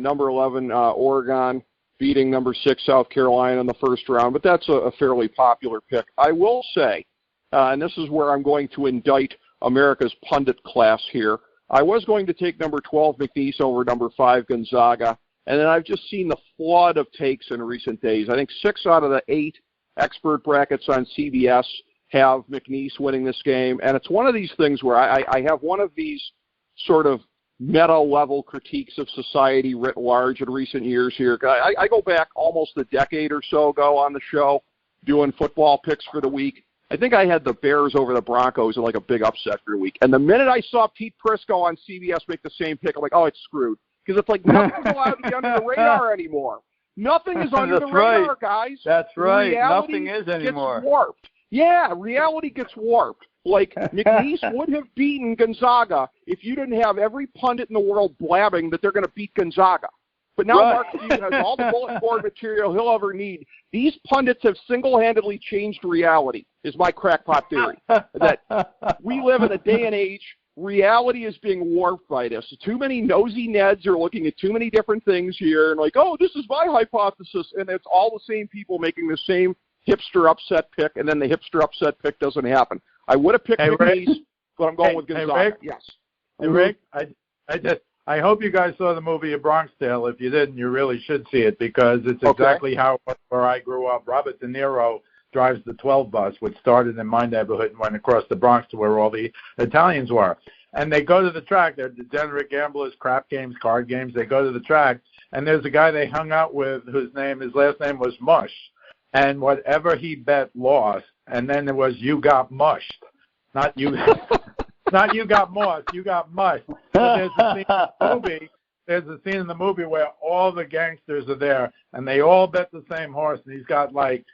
number 11 Oregon beating number 6 South Carolina in the first round, but that's a fairly popular pick. I will say, and this is where I'm going to indict America's pundit class here, I was going to take number 12 McNeese over number 5 Gonzaga, and then I've just seen the flood of takes in recent days. I think 6 out of the 8 expert brackets on CBS have McNeese winning this game, and it's one of these things where I have one of these sort of meta-level critiques of society writ large in recent years here. I go back almost a decade or so ago on the show doing football picks for the week. I think I had the Bears over the Broncos in like a big upset for the week, and the minute I saw Pete Prisco on CBS make the same pick, I'm like, oh, it's screwed, because it's like nothing's allowed to be under the radar anymore. Nothing is under the radar, guys. That's right. Reality Nothing is anymore. Gets warped. Yeah, reality gets warped. Like, McNeese would have beaten Gonzaga if you didn't have every pundit in the world blabbing that they're going to beat Gonzaga. But now Mark Few has all the bulletin board material he'll ever need. These pundits have single-handedly changed reality, is my crackpot theory. That we live in a day and age, reality is being warped by this. Too many nosy Neds are looking at too many different things here and like, oh, this is my hypothesis. And it's all the same people making the same hipster upset pick, and then the hipster upset pick doesn't happen. I would have picked McNeese, but I'm going with Gonzaga. Hey, Rick? Yes. Hey, Rick, I hope you guys saw the movie A Bronx Tale. If you didn't, you really should see it because it's exactly how where I grew up. Robert De Niro drives the 12 bus, which started in my neighborhood and went across the Bronx to where all the Italians were. And they go to the track. They're degenerate gamblers, crap games, card games. They go to the track, and there's a guy they hung out with his last name was Mush. And whatever he bet lost, and then it was you got mushed. Not you not you got mossed, you got mushed. So there's a scene in the movie where all the gangsters are there, and they all bet the same horse, and he's got like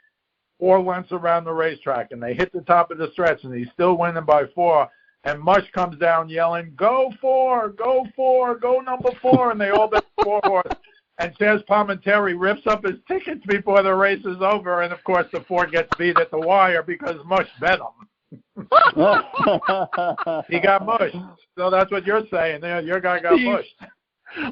4 lengths around the racetrack, and they hit the top of the stretch, and he's still winning by 4. And Mush comes down yelling, go 4, go 4, go number 4, and they all bet 4 horse. And Chaz Palminteri rips up his tickets before the race is over, and of course the 4 gets beat at the wire because Mush bet him. He got mushed. So that's what you're saying. Your guy got mushed.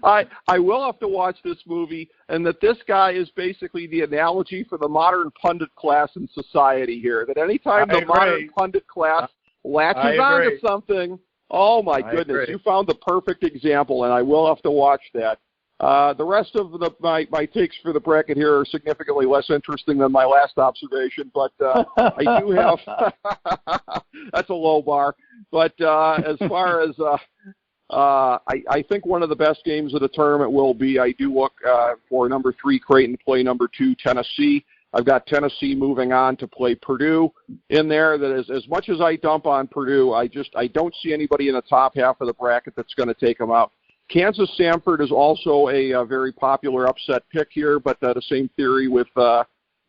I will have to watch this movie, and that this guy is basically the analogy for the modern pundit class in society here. That anytime the modern pundit class latches onto something, oh my goodness, you found the perfect example, and I will have to watch that. The rest of my takes for the bracket here are significantly less interesting than my last observation, but I do have that's a low bar. But as far as I think one of the best games of the tournament will be, I do look for number 3 Creighton to play number 2 Tennessee. I've got Tennessee moving on to play Purdue in there. That is, as much as I dump on Purdue, I don't see anybody in the top half of the bracket that's going to take them out. Kansas-Samford is also a very popular upset pick here, but the same theory with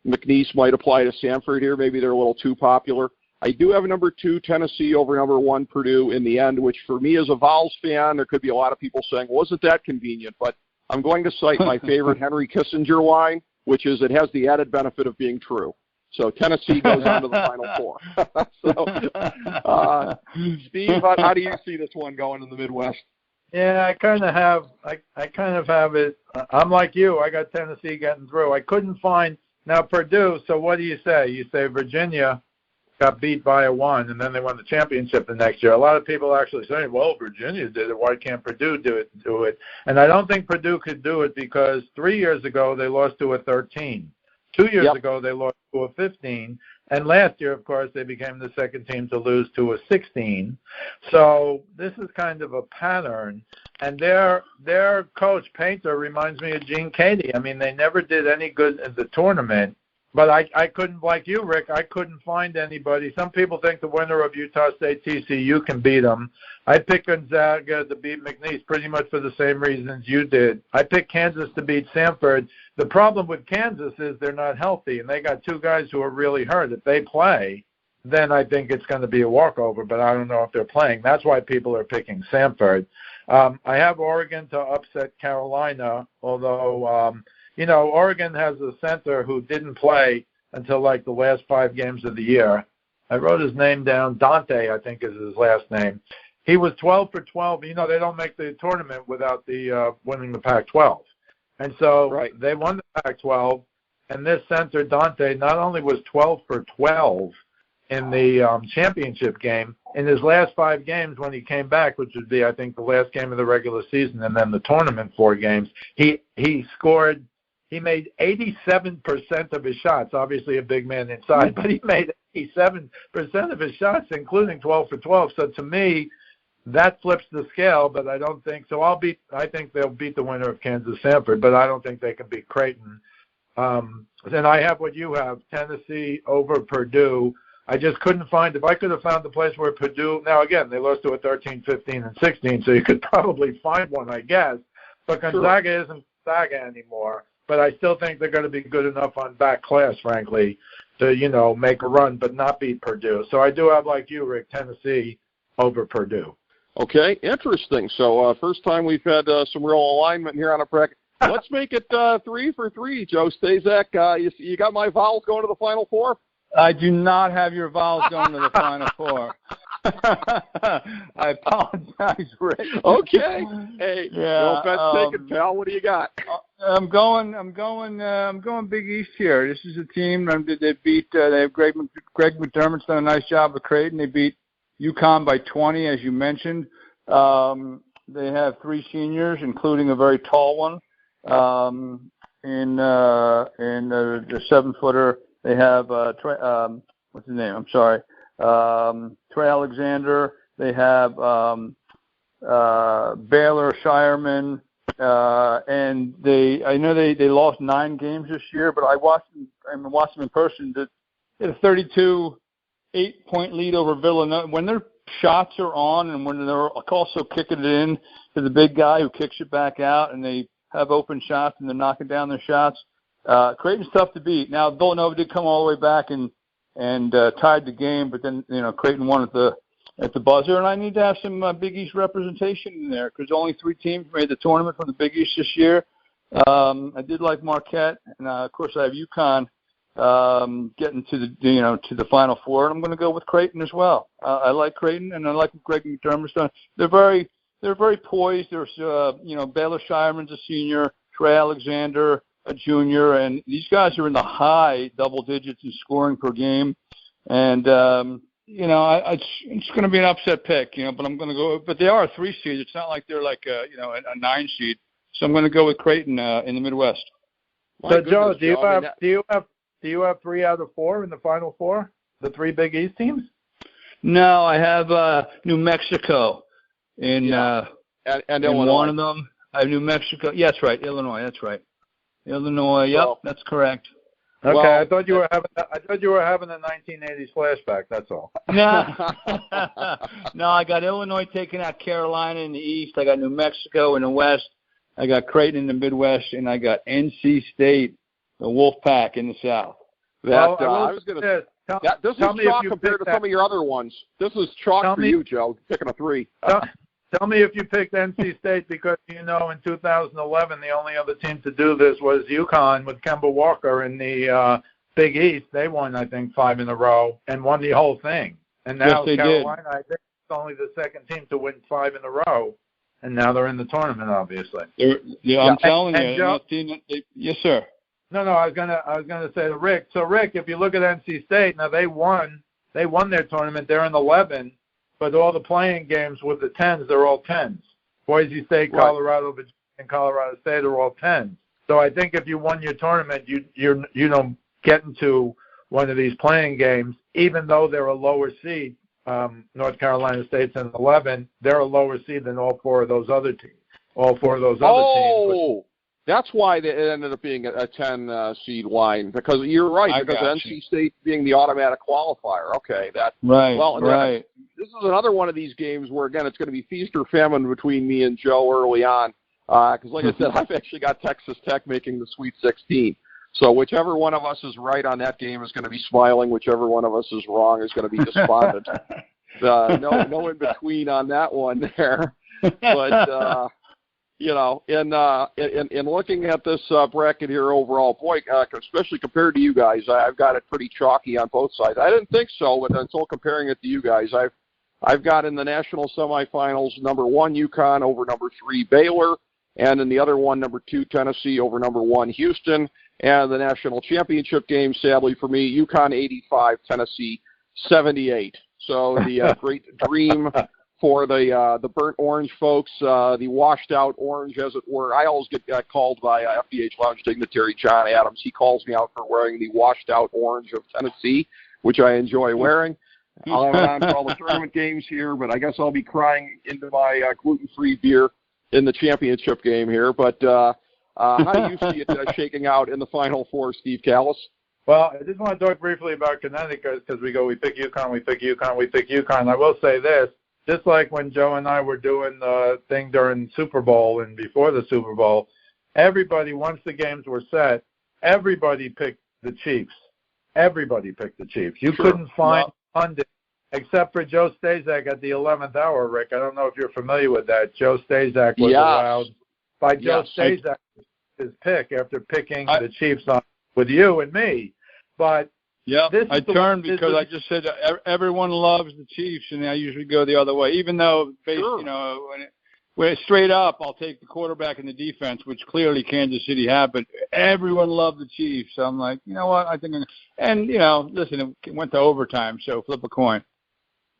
McNeese might apply to Samford here. Maybe they're a little too popular. I do have number 2 Tennessee over number 1 Purdue in the end, which for me as a Vols fan, there could be a lot of people saying, wasn't that convenient? But I'm going to cite my favorite Henry Kissinger line, which is it has the added benefit of being true. So Tennessee goes on to the Final 4. Steve, how do you see this one going in the Midwest? Yeah, I kind of have it. I'm like you. I got Tennessee getting through. I couldn't find now Purdue. So what do you say? You say Virginia got beat by a 1, and then they won the championship the next year. A lot of people actually saying, well, Virginia did it. Why can't Purdue do it? And I don't think Purdue could do it because 3 years ago they lost to a 13. 2 years ago they lost to a 15. And last year, of course, they became the second team to lose to a 16. So this is kind of a pattern. And their coach, Painter, reminds me of Gene Cady. I mean, they never did any good in the tournament. But I couldn't, like you, Rick, I couldn't find anybody. Some people think the winner of Utah State TCU can beat them. I picked Gonzaga to beat McNeese pretty much for the same reasons you did. I picked Kansas to beat Samford. The problem with Kansas is they're not healthy, and they got 2 guys who are really hurt. If they play, then I think it's going to be a walkover, but I don't know if they're playing. That's why people are picking Samford. I have Oregon to upset Carolina, although Oregon has a center who didn't play until like the last 5 games of the year. I wrote his name down. Dante, I think, is his last name. He was 12 for 12. They don't make the tournament without the winning the Pac-12. And so they won the Pac-12, and this center, Dante, not only was 12 for 12 in the championship game, in his last 5 games when he came back, which would be, I think, the last game of the regular season and then the tournament 4 games, he scored. He made 87% of his shots, obviously a big man inside, but he made 87% of his shots, including 12 for 12. So to me, that flips the scale, but I don't think so. I think they'll beat the winner of Kansas-Samford, but I don't think they can beat Creighton. Then I have what you have, Tennessee over Purdue. I just couldn't find, if I could have found the place where Purdue, now again, they lost to a 13, 15, and 16, so you could probably find one, I guess. But Gonzaga isn't Gonzaga anymore. But I still think they're going to be good enough on back class, frankly, to, make a run, but not beat Purdue. So I do have, like you, Rick, Tennessee over Purdue. Okay, interesting. So first time we've had some real alignment here on a bracket. let's make it 3 for 3, Joe Staszak. You got my Vols going to the Final Four? I do not have your Vols going to the Final Four. I apologize, Rick. Okay. Hey, yeah, no offense taken, pal. What do you got? I'm going Big East here. This is a team. They beat. They have Greg McDermott's done a nice job with Creighton. They beat UConn by 20, as you mentioned. They have 3 seniors, including a very tall one. In the 7-footer, they have what's his name? I'm sorry. Trey Alexander. They have Baylor Shireman, and I know they lost 9 games this year, but I watched them in person. They had a 32 8-point lead over Villanova. When their shots are on and when they're also kicking it in to the big guy who kicks it back out and they have open shots and they're knocking down their shots, Creighton's tough to beat. Now, Villanova did come all the way back and tied the game, but then, Creighton won at the buzzer, and I need to have some Big East representation in there because only 3 teams made the tournament from the Big East this year. I did like Marquette, and of course I have UConn getting to the Final Four, and I'm going to go with Creighton as well. I like Creighton, and I like what Greg McDermott's done. They're very poised. There's Baylor Shireman's a senior, Trey Alexander a junior, and these guys are in the high double digits in scoring per game, and it's going to be an upset pick, but I'm going to go. But they are a 3 seed. It's not like they're like a 9 seed. So I'm going to go with Creighton in the Midwest. So Joe, do you have 3 out of 4 in the Final Four? The 3 Big East teams? No, I have New Mexico in and in Illinois. one of them. I have New Mexico. Yeah, that's right. Illinois. That's right. Illinois. Yep, that's correct. Okay, Well, I thought you were having a 1980s flashback. That's all. No, I got Illinois taking out Carolina in the East. I got New Mexico in the West. I got Creighton in the Midwest, and I got NC State, the Wolfpack, in the South. I was going to say this is chalk compared to some of your other ones. This is chalk for you, Joe. Picking a 3. Tell me if you picked NC State because, in 2011, the only other team to do this was UConn with Kemba Walker in the Big East. They won, I think, 5 in a row and won the whole thing. And now Carolina, I think, is only the second team to win 5 in a row. And now they're in the tournament, obviously. I'm telling you. Joe, yes, sir. No, I was gonna say to Rick. So, Rick, if you look at NC State, now they won their tournament. They're in 11. But all the playing games with the 10s, they're all 10s. Boise State, Colorado, Virginia, and Colorado State are all 10s. So I think if you won your tournament, you don't get into one of these playing games, even though they're a lower seed. North Carolina State's in 11. They're a lower seed than all 4 of those other teams. All 4 of those other teams. Oh, that's why it ended up being a 10 seed line, because you're right, because NC State being the automatic qualifier. Okay, right. This is another one of these games where, again, it's going to be feast or famine between me and Joe early on, because, like I said, I've actually got Texas Tech making the Sweet 16. So whichever one of us is right on that game is going to be smiling. Whichever one of us is wrong is going to be despondent. No in between on that one there. But in looking at this bracket here overall, boy, especially compared to you guys, I've got it pretty chalky on both sides. I didn't think so, but until comparing it to you guys, I've got in the national semifinals number 1 UConn over number 3 Baylor, and in the other one number 2 Tennessee over number 1 Houston, and the national championship game, sadly for me, UConn 85, Tennessee 78. So the great dream for the burnt orange folks, the washed out orange, as it were. I always get called by FDH Lounge dignitary John Adams. He calls me out for wearing the washed out orange of Tennessee, which I enjoy wearing. I'll have it on for all the tournament games here, but I guess I'll be crying into my gluten-free beer in the championship game here. But how do you see it shaking out in the Final Four, Steve Kallas? Well, I just want to talk briefly about Connecticut because we pick UConn. I will say this. Just like when Joe and I were doing the thing during Super Bowl and before the Super Bowl, everybody, once the games were set, everybody picked the Chiefs. You couldn't find pundit except for Joe Staszak at the 11th hour, Rick. I don't know if you're familiar with that. Joe Staszak was allowed by Joe Staszak his pick after picking the Chiefs on with you and me. But yeah, I turned because I just said everyone loves the Chiefs, and I usually go the other way. Even though, when it's straight up, I'll take the quarterback and the defense, which clearly Kansas City had. But everyone loved the Chiefs, so I'm like, you know what? I think, listen, it went to overtime, so flip a coin.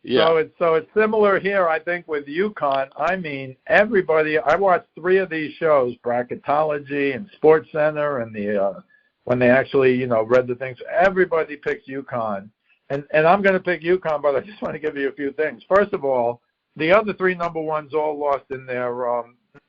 Yeah. So it's similar here, I think, with UConn. I mean, everybody. I watched 3 of these shows, Bracketology and Sports Center, and when they actually, read the things. Everybody picks UConn, and I'm going to pick UConn, but I just want to give you a few things. First of all, the other 3 number ones all lost in their.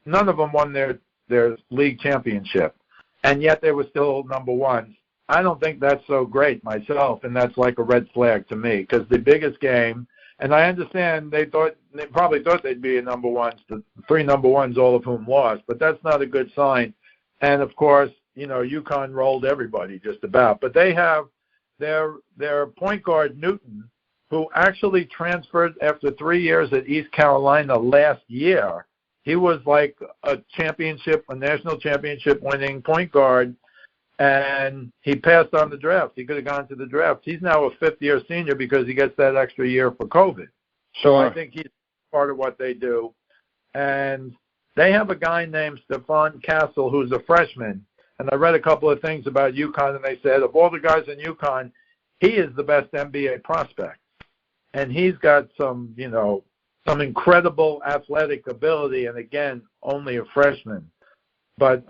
None of them won their league championship, and yet they were still number ones. I don't think that's so great myself, and that's like a red flag to me, because the biggest game. And I understand they probably thought they'd be a number ones, the 3 number ones, all of whom lost, but that's not a good sign. And of course, UConn rolled everybody just about. But they have their point guard Newton, who actually transferred after 3 years at East Carolina last year. He was like a national championship winning point guard. And he passed on the draft. He could have gone to the draft. He's now a 5th-year senior because he gets that extra year for COVID. So I think he's part of what they do. And they have a guy named Stephon Castle who's a freshman. And I read a couple of things about UConn, and they said of all the guys in UConn, he is the best NBA prospect. And he's got some incredible athletic ability, and again, only a freshman. But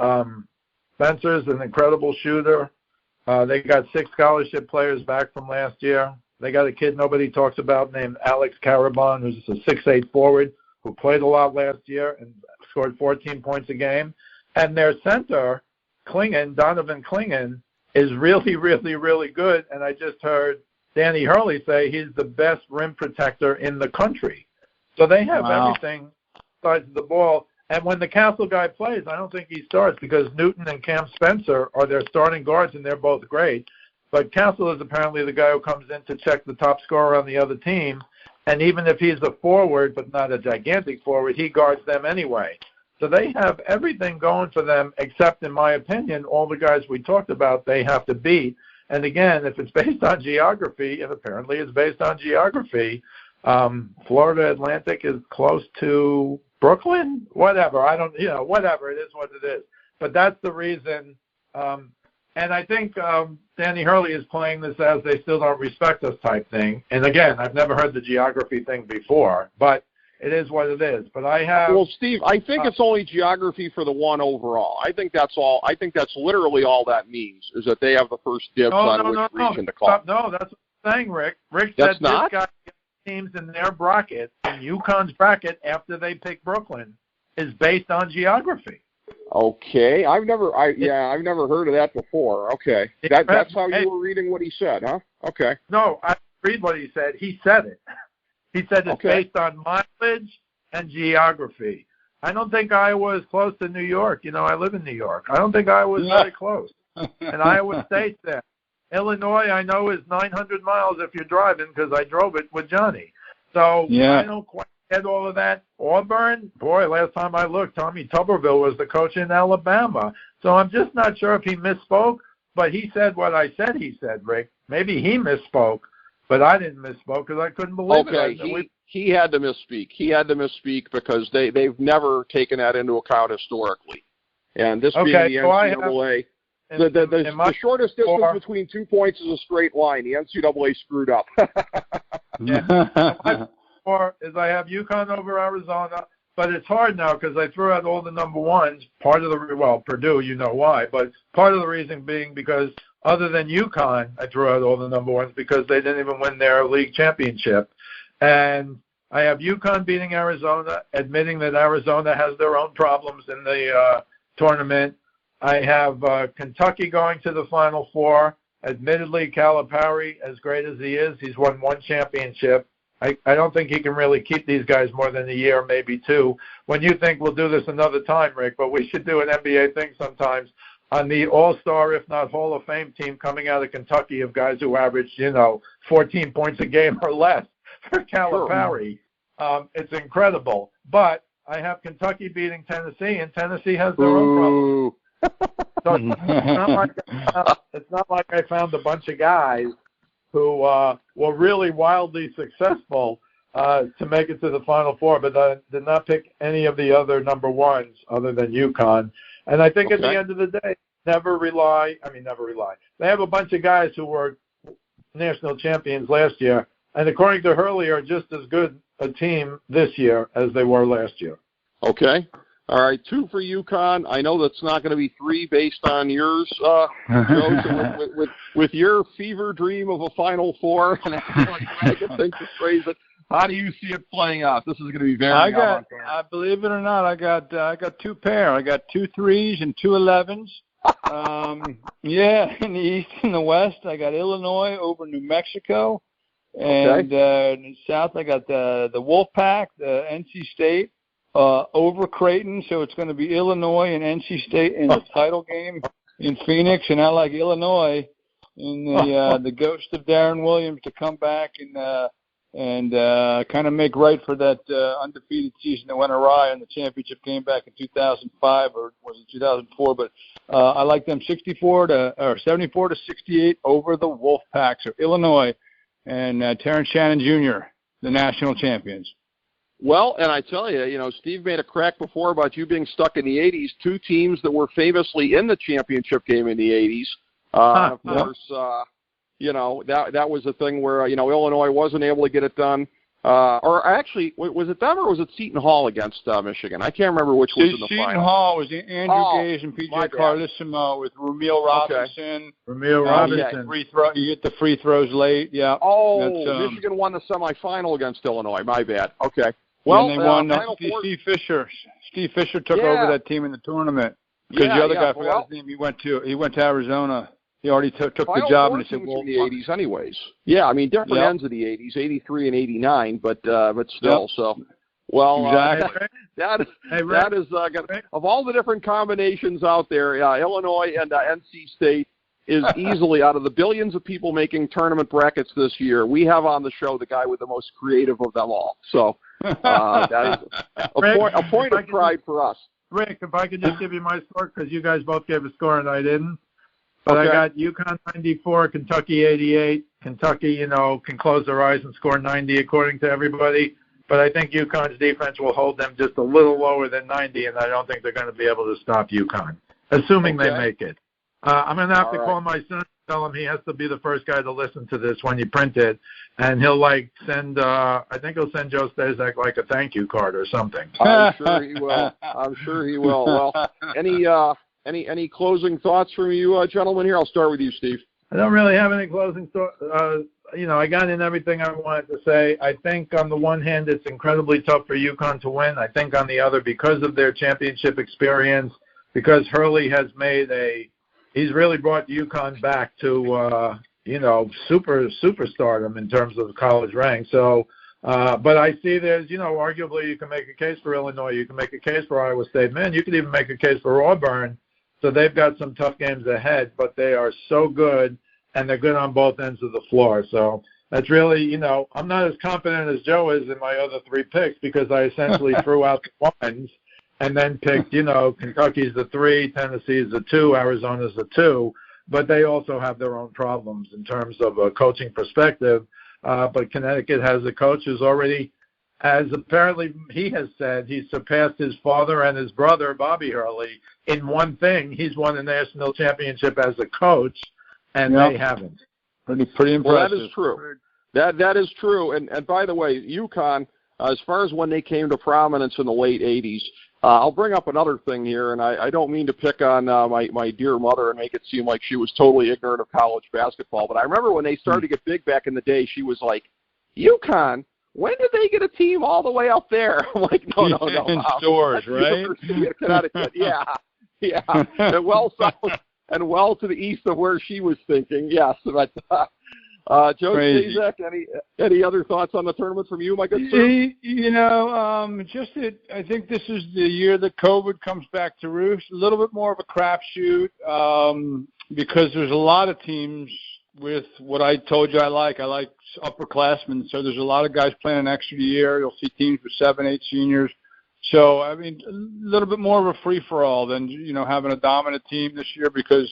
Spencer's an incredible shooter. They got 6 scholarship players back from last year. They got a kid nobody talks about named Alex Carabon, who's a 6'8" forward who played a lot last year and scored 14 points a game. And their center, Donovan Clingan, is really, really, really good. And I just heard Danny Hurley say he's the best rim protector in the country. So they have everything besides the ball. And when the Castle guy plays, I don't think he starts because Newton and Cam Spencer are their starting guards, and they're both great. But Castle is apparently the guy who comes in to check the top scorer on the other team. And even if he's a forward, but not a gigantic forward, he guards them anyway. So they have everything going for them, except, in my opinion, all the guys we talked about they have to beat. And again, if it's based on geography, and apparently it's based on geography, Florida Atlantic is close to Brooklyn, whatever. Whatever. It is what it is. But that's the reason. And I think Danny Hurley is playing this as they still don't respect us type thing. And again, I've never heard the geography thing before, but it is what it is. But I have. Well, Steve, I think it's only geography for the 1 overall. I think that's all. I think that's literally all that means is that they have the first dibs on which region to call. No, that's what I'm saying, Rick. Rick said this guy. Teams in their bracket, in UConn's bracket, after they pick Brooklyn, is based on geography. Okay, I've never heard of that before. Okay, that's how you were reading what he said, huh? Okay. No, I read what he said. He said it. He said it's based on mileage and geography. I don't think Iowa is close to New York. I live in New York. I don't think Iowa is very close. And Iowa State's there. Illinois, I know, is 900 miles if you're driving because I drove it with Johnny. So I don't quite get all of that. Auburn, boy, last time I looked, Tommy Tuberville was the coach in Alabama. So I'm just not sure if he misspoke, but he said what I said he said, Rick. Maybe he misspoke, but I didn't misspoke because I couldn't believe it. Okay, he had to misspeak. He had to misspeak because they've never taken that into account historically. And this being the NCAA... The shortest distance between 2 points is a straight line. The NCAA screwed up. Or is I have UConn over Arizona, but it's hard now because I threw out all the number ones. Purdue, you know why, but part of the reason being because other than UConn, I threw out all the number ones because they didn't even win their league championship. And I have UConn beating Arizona, admitting that Arizona has their own problems in the tournament. I have Kentucky going to the Final Four. Admittedly, Calipari, as great as he is, he's won 1 championship. I don't think he can really keep these guys more than a year, maybe 2. When you think we'll do this another time, Rick, but we should do an NBA thing sometimes on the all-star, if not Hall of Fame team coming out of Kentucky of guys who averaged, 14 points a game or less for Calipari. Sure. It's incredible. But I have Kentucky beating Tennessee, and Tennessee has their own problems. So it's not like I found a bunch of guys who were really wildly successful to make it to the Final Four, but I did not pick any of the other number ones other than UConn. And I think at the end of the day, never rely. They have a bunch of guys who were national champions last year, and according to Hurley, are just as good a team this year as they were last year. Okay. All right, 2 for UConn. I know that's not going to be 3 based on yours, Joe. So with your fever dream of a Final Four, and I can think to phrase it, how do you see it playing out? This is going to be very. I believe it or not, I got 2 pair. I got 2 3s and 2 11s. In the East and the West, I got Illinois over New Mexico, and in the South, I got the Wolfpack, the NC State. Over Creighton, so it's going to be Illinois and NC State in the title game in Phoenix, and I like Illinois in the ghost of Darren Williams to come back and kind of make right for that undefeated season that went awry in the championship game back in 2005 or was it 2004? But I like them 74 to 68 over the Wolfpack. So Illinois and Terrence Shannon Jr., the national champions. Well, and I tell you, Steve made a crack before about you being stuck in the 80s, 2 teams that were famously in the championship game in the 80s. Of course, that was a thing where, Illinois wasn't able to get it done. Or actually, was it them or was it Seton Hall against Michigan? I can't remember which was in the final. Seton Hall was Andrew Gage and P.J. Carlissimo with Ramil Robinson. Ramil Robinson. You get the free throws late, yeah. Michigan won the semifinal against Illinois. My bad. Okay. Well, and they won. Steve Fisher. Steve Fisher took over that team in the tournament because the other guy, I forgot his name. He went to Arizona. He already took the job, and he said, "Well, in the '80s, anyways." Yeah, I mean, different ends of the '80s, '83 and '89, but still. Yep. So, well, exactly. that is of all the different combinations out there, Illinois and NC State is easily out of the billions of people making tournament brackets this year. We have on the show the guy with the most creative of them all. So. That is a point of pride for us. Rick, if I could just give you my score, because you guys both gave a score and I didn't. But I got UConn 94, Kentucky 88. Kentucky, can close their eyes and score 90 according to everybody. But I think UConn's defense will hold them just a little lower than 90, and I don't think they're going to be able to stop UConn, assuming they make it. I'm going to have to call my son and tell him he has to be the first guy to listen to this when you print it, and he'll send. I think he'll send Joe Staszak a thank you card or something. I'm sure he will. Well, any closing thoughts from you, gentlemen? Here, I'll start with you, Steve. I don't really have any closing thoughts. I got in everything I wanted to say. I think on the one hand, it's incredibly tough for UConn to win. I think on the other, because of their championship experience, because Hurley has he's really brought UConn back to, superstardom in terms of college rank. So, but I see there's, arguably you can make a case for Illinois. You can make a case for Iowa State. Man, you could even make a case for Auburn. So they've got some tough games ahead, but they are so good, and they're good on both ends of the floor. So that's really, I'm not as confident as Joe is in my other 3 picks because I essentially threw out the ones and then picked, Kentucky's the 3, Tennessee's the 2, Arizona's the 2. But they also have their own problems in terms of a coaching perspective. But Connecticut has a coach who's already, as apparently he has said, he's surpassed his father and his brother, Bobby Hurley, in one thing. He's won a national championship as a coach, and they haven't. Pretty impressive. Well, that is true. That is true. And by the way, UConn, as far as when they came to prominence in the late 80s, I'll bring up another thing here, and I don't mean to pick on my dear mother and make it seem like she was totally ignorant of college basketball, but I remember when they started to get big back in the day, she was like, UConn, when did they get a team all the way up there? I'm like, no. In stores, right? University of Connecticut. Yeah. And well south and well to the east of where she was thinking, yes. But Joe Staszak, any other thoughts on the tournament from you, my good sir? I think this is the year that COVID comes back to roost. A little bit more of a crapshoot because there's a lot of teams with what I told you I like. I like upperclassmen, so there's a lot of guys playing an extra year. You'll see teams with 7, 8 seniors. So, I mean, a little bit more of a free-for-all than, having a dominant team this year, because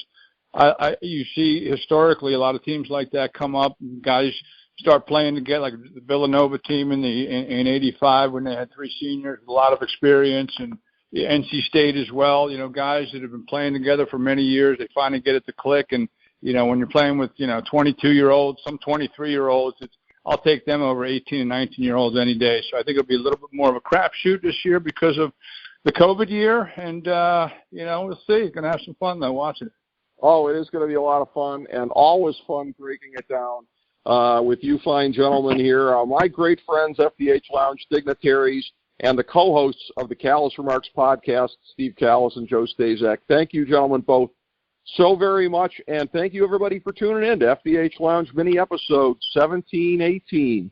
you see historically a lot of teams like that come up, guys start playing together, like the Villanova team in '85 when they had 3 seniors with a lot of experience, and the NC State as well. Guys that have been playing together for many years, they finally get it to click. And when you're playing with 22-year-olds, some 23-year-olds, I'll take them over 18 and 19-year-olds any day. So I think it'll be a little bit more of a crapshoot this year because of the COVID year, and we'll see. Going to have some fun though watching it. Oh, it is going to be a lot of fun, and always fun breaking it down with you fine gentlemen here. My great friends, FDH Lounge Dignitaries, and the co-hosts of the Kallas Remarks podcast, Steve Kallas and Joe Staszak. Thank you, gentlemen, both so very much, and thank you, everybody, for tuning in to FDH Lounge mini episode 1718.